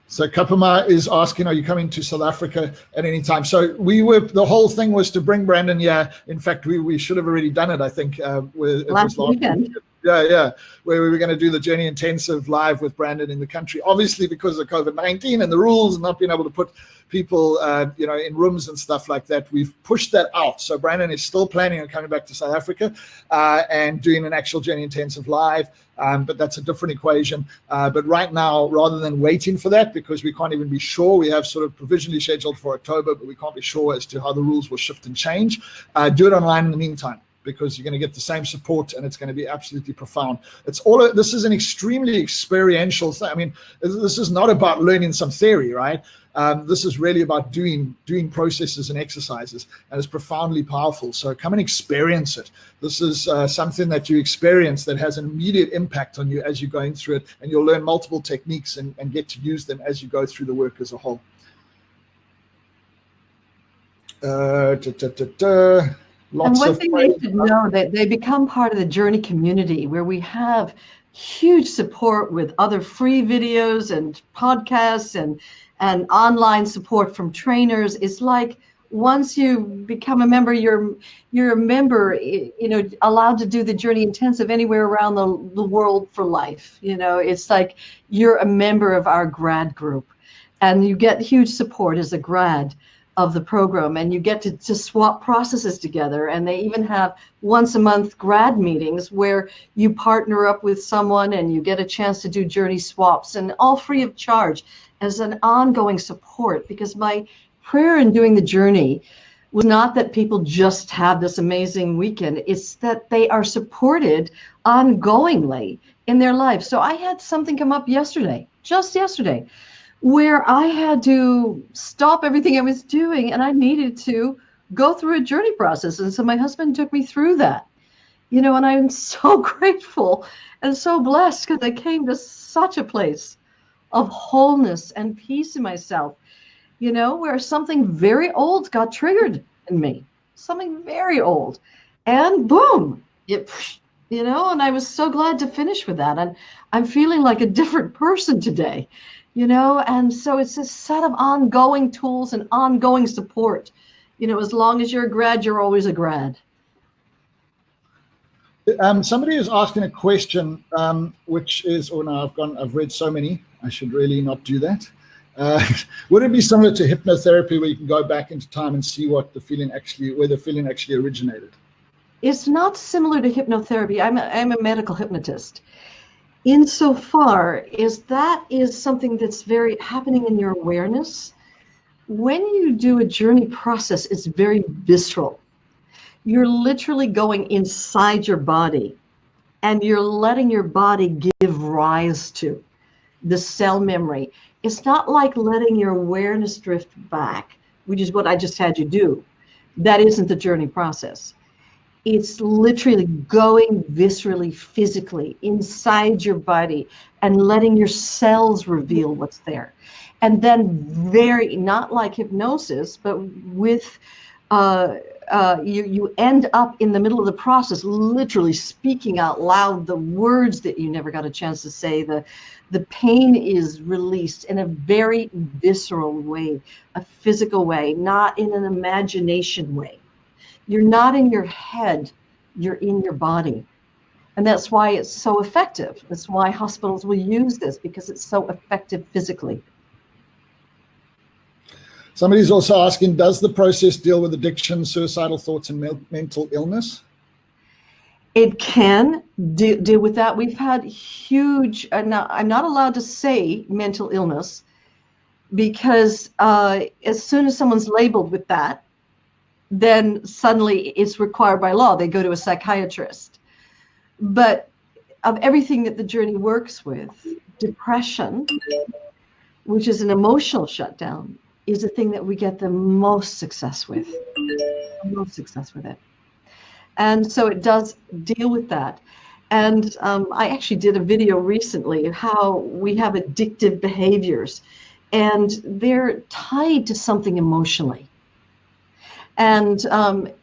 So Kapama is asking, are you coming to South Africa at any time? So the whole thing was to bring Brandon here. In fact, we should have already done it, I think. Last weekend. Yeah, where we were going to do the Journey Intensive live with Brandon in the country. Obviously, because of COVID-19 and the rules and not being able to put people, in rooms and stuff like that, we've pushed that out. So Brandon is still planning on coming back to South Africa and doing an actual Journey Intensive live. But that's a different equation. But right now, rather than waiting for that, because we can't even be sure, we have sort of provisionally scheduled for October, but we can't be sure as to how the rules will shift and change. Do it online in the meantime, because you're going to get the same support, and it's going to be absolutely profound. This is an extremely experiential thing. I mean, this is not about learning some theory, right? This is really about doing processes and exercises, and it's profoundly powerful. So come and experience it. This is something that you experience that has an immediate impact on you as you're going through it, and you'll learn multiple techniques and get to use them as you go through the work as a whole. And one thing they should know, that they become part of the Journey community, where we have huge support with other free videos and podcasts and online support from trainers. It's like once you become a member, you're a member, allowed to do the Journey Intensive anywhere around the world for life. It's like you're a member of our grad group, and you get huge support as a grad of the program, and you get to swap processes together. And they even have once a month grad meetings where you partner up with someone and you get a chance to do journey swaps, and all free of charge as an ongoing support. Because my prayer in doing the journey was not that people just have this amazing weekend, it's that they are supported ongoingly in their lives. So I had something come up just yesterday, where I had to stop everything I was doing, and I needed to go through a journey process. And so my husband took me through that, and I'm so grateful and so blessed, because I came to such a place of wholeness and peace in myself, where something very old got triggered in me, something very old, and boom, and I was so glad to finish with that. And I'm feeling like a different person today. And so it's a set of ongoing tools and ongoing support. As long as you're a grad, you're always a grad. Somebody is asking a question, which is, I've read so many, I should really not do that. Would it be similar to hypnotherapy, where you can go back into time and see where the feeling actually originated? It's not similar to hypnotherapy. I'm a medical hypnotist. Insofar as that is something that's very happening in your awareness. When you do a journey process, it's very visceral. You're literally going inside your body, and you're letting your body give rise to the cell memory. It's not like letting your awareness drift back which is what I just had you do, that isn't the journey process. It's literally going viscerally, physically, inside your body and letting your cells reveal what's there. And then not like hypnosis, but with, you end up in the middle of the process, literally speaking out loud the words that you never got a chance to say. The pain is released in a very visceral way, a physical way, not in an imagination way. You're not in your head, you're in your body. And that's why it's so effective. That's why hospitals will use this, because it's so effective physically. Somebody's also asking, does the process deal with addiction, suicidal thoughts, and mental illness? It can deal with that. We've had huge, I'm not allowed to say mental illness, because as soon as someone's labeled with that, then suddenly it's required by law. They go to a psychiatrist. But of everything that the journey works with, depression, which is an emotional shutdown, is the thing that we get the most success with. It. And so it does deal with that. And I actually did a video recently of how we have addictive behaviors, and they're tied to something emotionally. And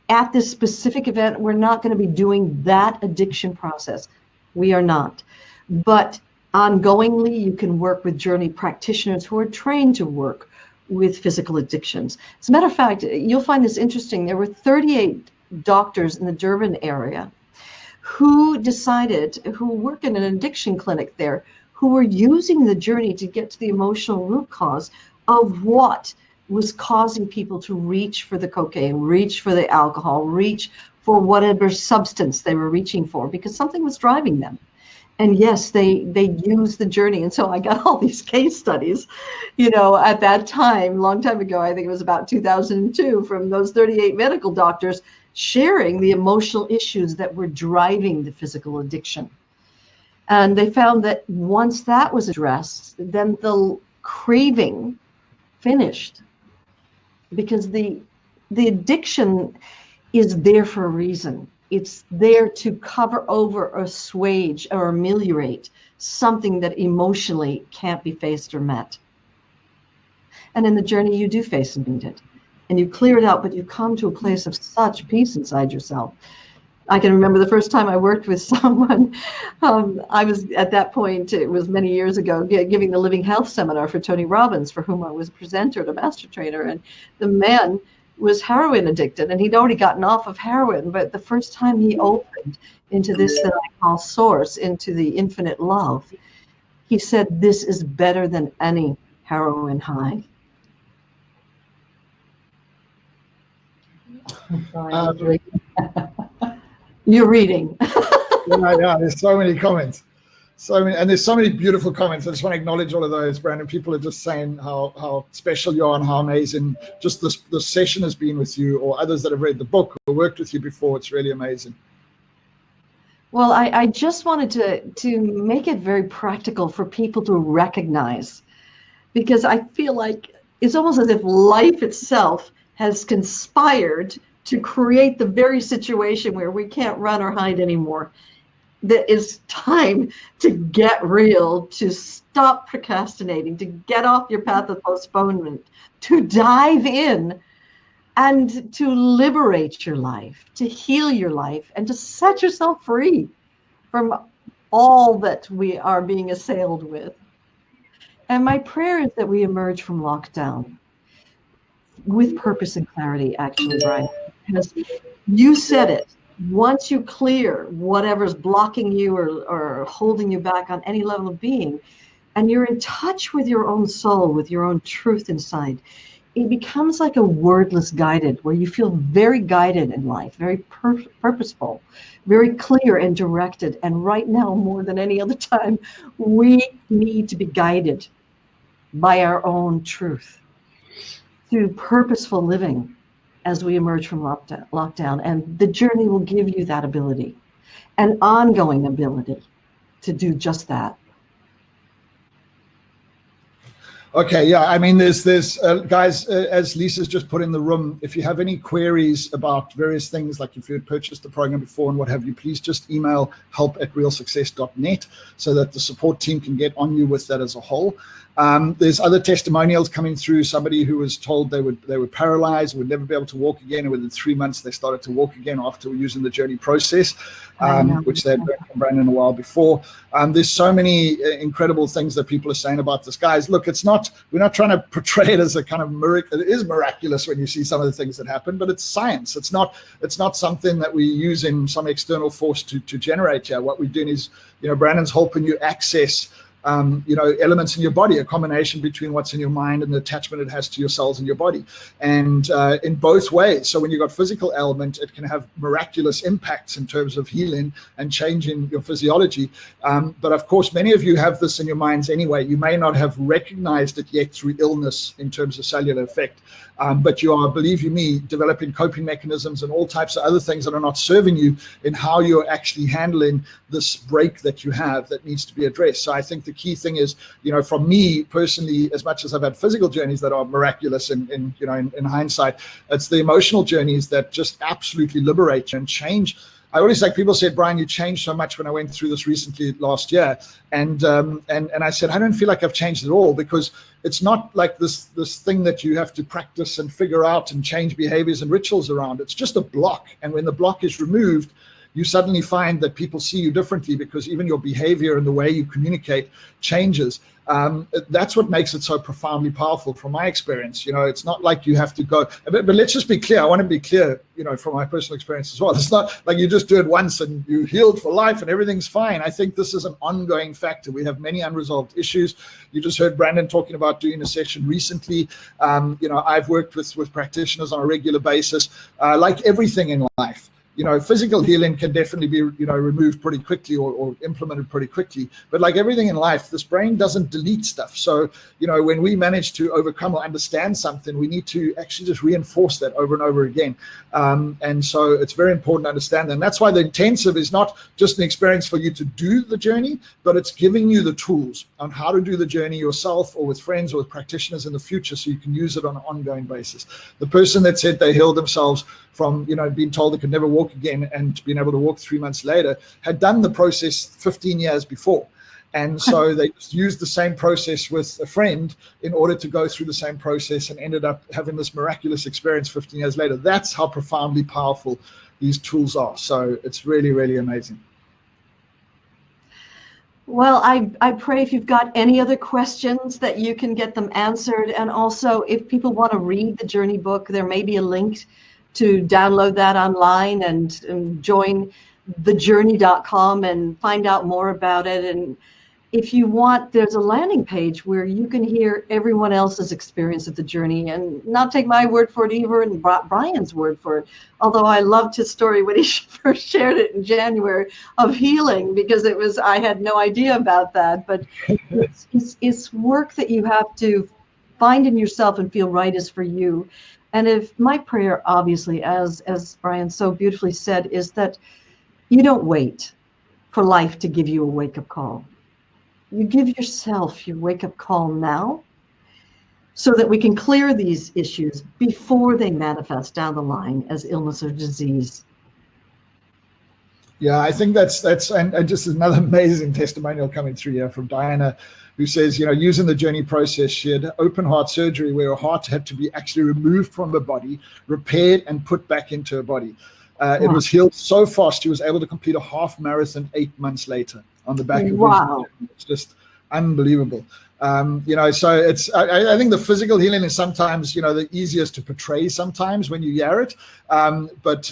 at this specific event, we're not going to be doing that addiction process. We are not. But ongoingly, you can work with journey practitioners who are trained to work with physical addictions. As a matter of fact, you'll find this interesting. There were 38 doctors in the Durban area who work in an addiction clinic there, who were using the journey to get to the emotional root cause of what was causing people to reach for the cocaine, reach for the alcohol, reach for whatever substance they were reaching for, because something was driving them. And yes, they used the journey. And so I got all these case studies, at that time, long time ago, I think it was about 2002, from those 38 medical doctors sharing the emotional issues that were driving the physical addiction. And they found that once that was addressed, then the craving finished, because the addiction is there for a reason. It's there to cover over or assuage or ameliorate something that emotionally can't be faced or met. And in the journey, you do face and meet it, and you clear it out, but you come to a place of such peace inside yourself. I can remember the first time I worked with someone. I was at that point, it was many years ago, giving the Living Health seminar for Tony Robbins, for whom I was a presenter and a master trainer. And the man was heroin addicted, and he'd already gotten off of heroin. But the first time he opened into this that I call source, into the infinite love, he said, "This is better than any heroin high." You're reading. Yeah, there's so many comments. And there's so many beautiful comments. I just want to acknowledge all of those, Brandon. People are just saying how special you are and how amazing just the session has been with you, or others that have read the book or worked with you before. It's really amazing. Well, I just wanted to make it very practical for people to recognize, because I feel like it's almost as if life itself has conspired to create the very situation where we can't run or hide anymore. That it's time to get real, to stop procrastinating, to get off your path of postponement, to dive in and to liberate your life, to heal your life, and to set yourself free from all that we are being assailed with. And my prayer is that we emerge from lockdown with purpose and clarity, actually, Brian, because you said it. Once you clear whatever's blocking you or holding you back on any level of being, and you're in touch with your own soul, with your own truth inside, it becomes like a wordless guided, where you feel very guided in life, very purposeful, very clear and directed. And right now, more than any other time, we need to be guided by our own truth through purposeful living as we emerge from lockdown. And the journey will give you that ability, an ongoing ability to do just that. Okay, yeah, I mean, there's guys, as Lisa's just put in the room, if you have any queries about various things, like if you had purchased the program before and what have you, please just email help@realsuccess.net so that the support team can get on you with that as a whole. There's other testimonials coming through. Somebody who was told they were paralyzed, would never be able to walk again, and within 3 months they started to walk again after using the journey process, which they had learned from Brandon a while before. There's so many incredible things that people are saying about this. Guys, look, we're not trying to portray it as a kind of miracle. It is miraculous when you see some of the things that happen, but it's science. It's not something that we use in some external force to generate here. What we're doing is, Brandon's helping you access elements in your body, a combination between what's in your mind and the attachment it has to your cells in your body, and in both ways. So when you've got physical ailment, it can have miraculous impacts in terms of healing and changing your physiology. But of course, many of you have this in your minds anyway. You may not have recognized it yet through illness in terms of cellular effect. But you are, believe you me, developing coping mechanisms and all types of other things that are not serving you in how you're actually handling this break that you have that needs to be addressed. So I think the key thing is, from me personally, as much as I've had physical journeys that are miraculous in hindsight, it's the emotional journeys that just absolutely liberate you and change. I always people said, Brian, you changed so much when I went through this recently last year. And I said, I don't feel like I've changed at all, because it's not like this thing that you have to practice and figure out and change behaviors and rituals around. It's just a block. And when the block is removed, you suddenly find that people see you differently, because even your behavior and the way you communicate changes. That's what makes it so profoundly powerful from my experience. It's not like you have to go, but let's just be clear. I want to be clear, from my personal experience as well. It's not like you just do it once and you healed for life and everything's fine. I think this is an ongoing factor. We have many unresolved issues. You just heard Brandon talking about doing a session recently. I've worked with practitioners on a regular basis, like everything in life. Physical healing can definitely be, removed pretty quickly or implemented pretty quickly. But like everything in life, this brain doesn't delete stuff. So, when we manage to overcome or understand something, we need to actually just reinforce that over and over again. And so it's very important to understand that. And that's why the intensive is not just an experience for you to do the journey, but it's giving you the tools on how to do the journey yourself or with friends or with practitioners in the future, so you can use it on an ongoing basis. The person that said they healed themselves from being told they could never walk again and being able to walk 3 months later had done the process 15 years before. And so they just used the same process with a friend in order to go through the same process and ended up having this miraculous experience 15 years later. That's how profoundly powerful these tools are. So it's really, really amazing. Well, I pray if you've got any other questions that you can get them answered. And also, if people want to read the Journey book, there may be a link to download that online and join thejourney.com and find out more about it. And if you want, there's a landing page where you can hear everyone else's experience of the journey and not take my word for it, even Brian's word for it. Although I loved his story when he first shared it in January of healing, because I had no idea about that. But it's work that you have to find in yourself and feel right is for you. And if my prayer, obviously, as Brian so beautifully said, is that you don't wait for life to give you a wake-up call. You give yourself your wake-up call now, so that we can clear these issues before they manifest down the line as illness or disease. Yeah, I think that's and just another amazing testimonial coming through here from Diana, who says, using the journey process, she had open heart surgery where her heart had to be actually removed from her body, repaired and put back into her body. It was healed so fast, she was able to complete a half marathon 8 months later on the back of wow. It's just unbelievable. So it's, I think the physical healing is sometimes, the easiest to portray sometimes when you hear it. But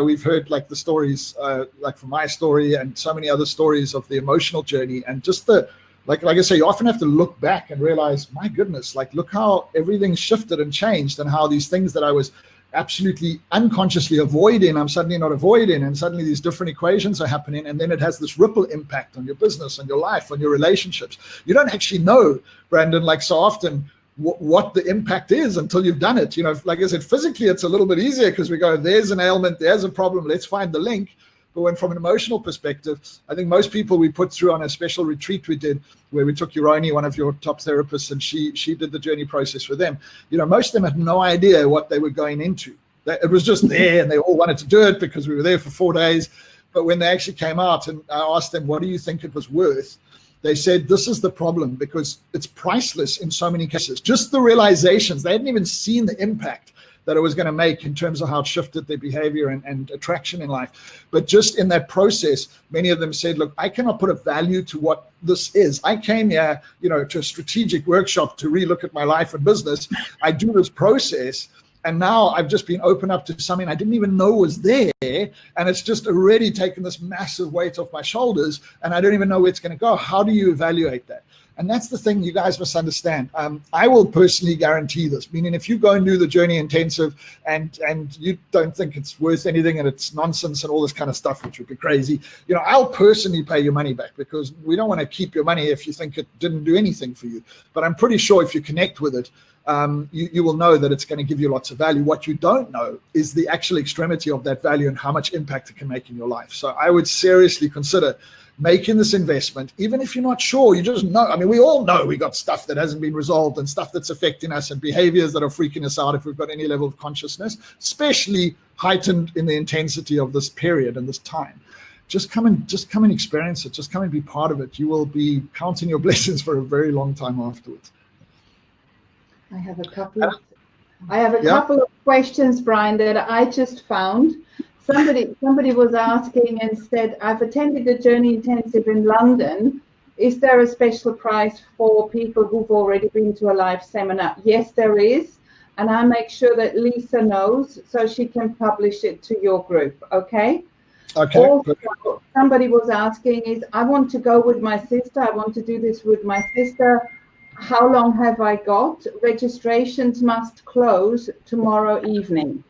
we've heard like the stories, like from my story and so many other stories of the emotional journey, and just like I say, you often have to look back and realize, my goodness, like look how everything shifted and changed, and how these things that I was absolutely unconsciously avoiding, I'm suddenly not avoiding, and suddenly these different equations are happening, and then it has this ripple impact on your business, on your life, on your relationships. You don't actually know, Brandon, like so often, what the impact is until you've done it. Like I said, physically it's a little bit easier because we go, there's an ailment, there's a problem, let's find the link. But when from an emotional perspective, I think most people we put through on a special retreat we did, where we took Uroni, one of your top therapists, and she did the journey process for them. Most of them had no idea what they were going into. It was just there, and they all wanted to do it because we were there for 4 days. But when they actually came out and I asked them, what do you think it was worth? They said, this is the problem, because it's priceless in so many cases. Just the realizations, they hadn't even seen the impact that it was going to make in terms of how it shifted their behavior and attraction in life. But just in that process, many of them said, look, I cannot put a value to what this is. I came here, to a strategic workshop to relook at my life and business. I do this process, and now I've just been opened up to something I didn't even know was there. And it's just already taken this massive weight off my shoulders, and I don't even know where it's going to go. How do you evaluate that? And that's the thing you guys must understand. I will personally guarantee this, meaning if you go and do the journey intensive and you don't think it's worth anything and it's nonsense and all this kind of stuff, which would be crazy, I'll personally pay your money back, because we don't want to keep your money if you think it didn't do anything for you. But I'm pretty sure if you connect with it, you will know that it's going to give you lots of value. What you don't know is the actual extremity of that value and how much impact it can make in your life. So I would seriously consider making this investment, even if you're not sure. You just know. I mean, we all know we got stuff that hasn't been resolved and stuff that's affecting us and behaviors that are freaking us out if we've got any level of consciousness, especially heightened in the intensity of this period and this time. Just come and experience it. Just come and be part of it. You will be counting your blessings for a very long time afterwards. I have a couple of questions, Brian, that I just found. Somebody was asking and said, I've attended the Journey Intensive in London. Is there a special price for people who've already been to a live seminar? Yes, there is. And I make sure that Lisa knows so she can publish it to your group, okay? Okay. Also, somebody was asking I want to go with my sister. I want to do this with my sister. How long have I got? Registrations must close tomorrow evening.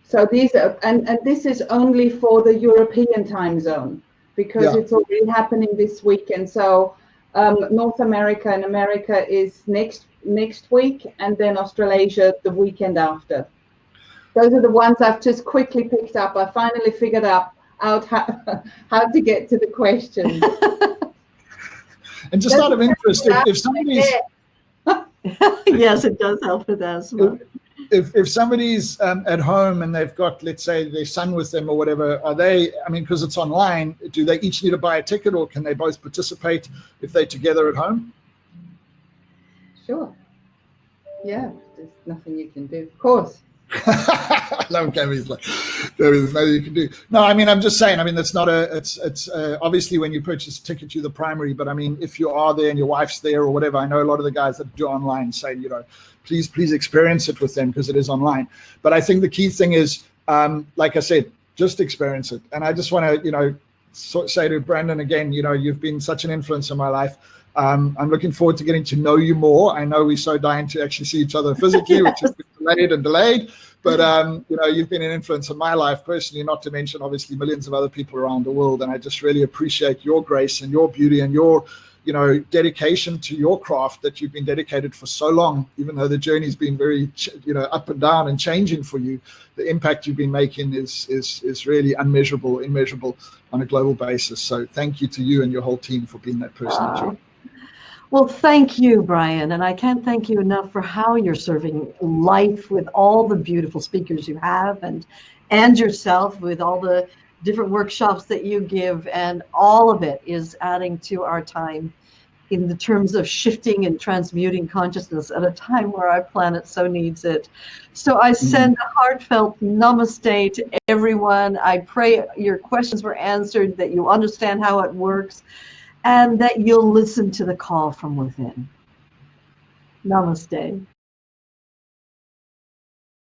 So these are, and this is only for the European time zone, because it's already happening this weekend. So North America and America is next week, and then Australasia the weekend after. Those are the ones I've just quickly picked up. I finally figured out how to get to the questions. And just out of interest, if somebody's yes, it does help with asthma. If somebody's at home and they've got, let's say, their son with them or whatever, are they, I mean, because it's online, do they each need to buy a ticket, or can they both participate if they're together at home? Sure. Yeah, there's nothing you can do. Of course. I love Cammy's like, there's nothing you can do. No, I mean, I'm just saying, I mean, it's obviously when you purchase a ticket, you're the primary, but I mean, if you are there and your wife's there or whatever, I know a lot of the guys that do online say, please experience it with them, because it is online. But I think the key thing is, like I said, just experience it. And I just want to, say to Brandon again, you've been such an influence in my life. I'm looking forward to getting to know you more. I know we're so dying to actually see each other physically, which has been delayed. But, you've been an influence in my life personally, not to mention, obviously, millions of other people around the world. And I just really appreciate your grace and your beauty and your, dedication to your craft that you've been dedicated for so long, even though the journey's been very, up and down and changing for you. The impact you've been making is really immeasurable on a global basis. So thank you to you and your whole team for being that person that you are. Well, thank you, Brian. And I can't thank you enough for how you're serving life with all the beautiful speakers you have, and yourself with all the different workshops that you give. And all of it is adding to our time in the terms of shifting and transmuting consciousness at a time where our planet so needs it. So I send a heartfelt namaste to everyone. I pray your questions were answered, that you understand how it works, and that you'll listen to the call from within. Namaste.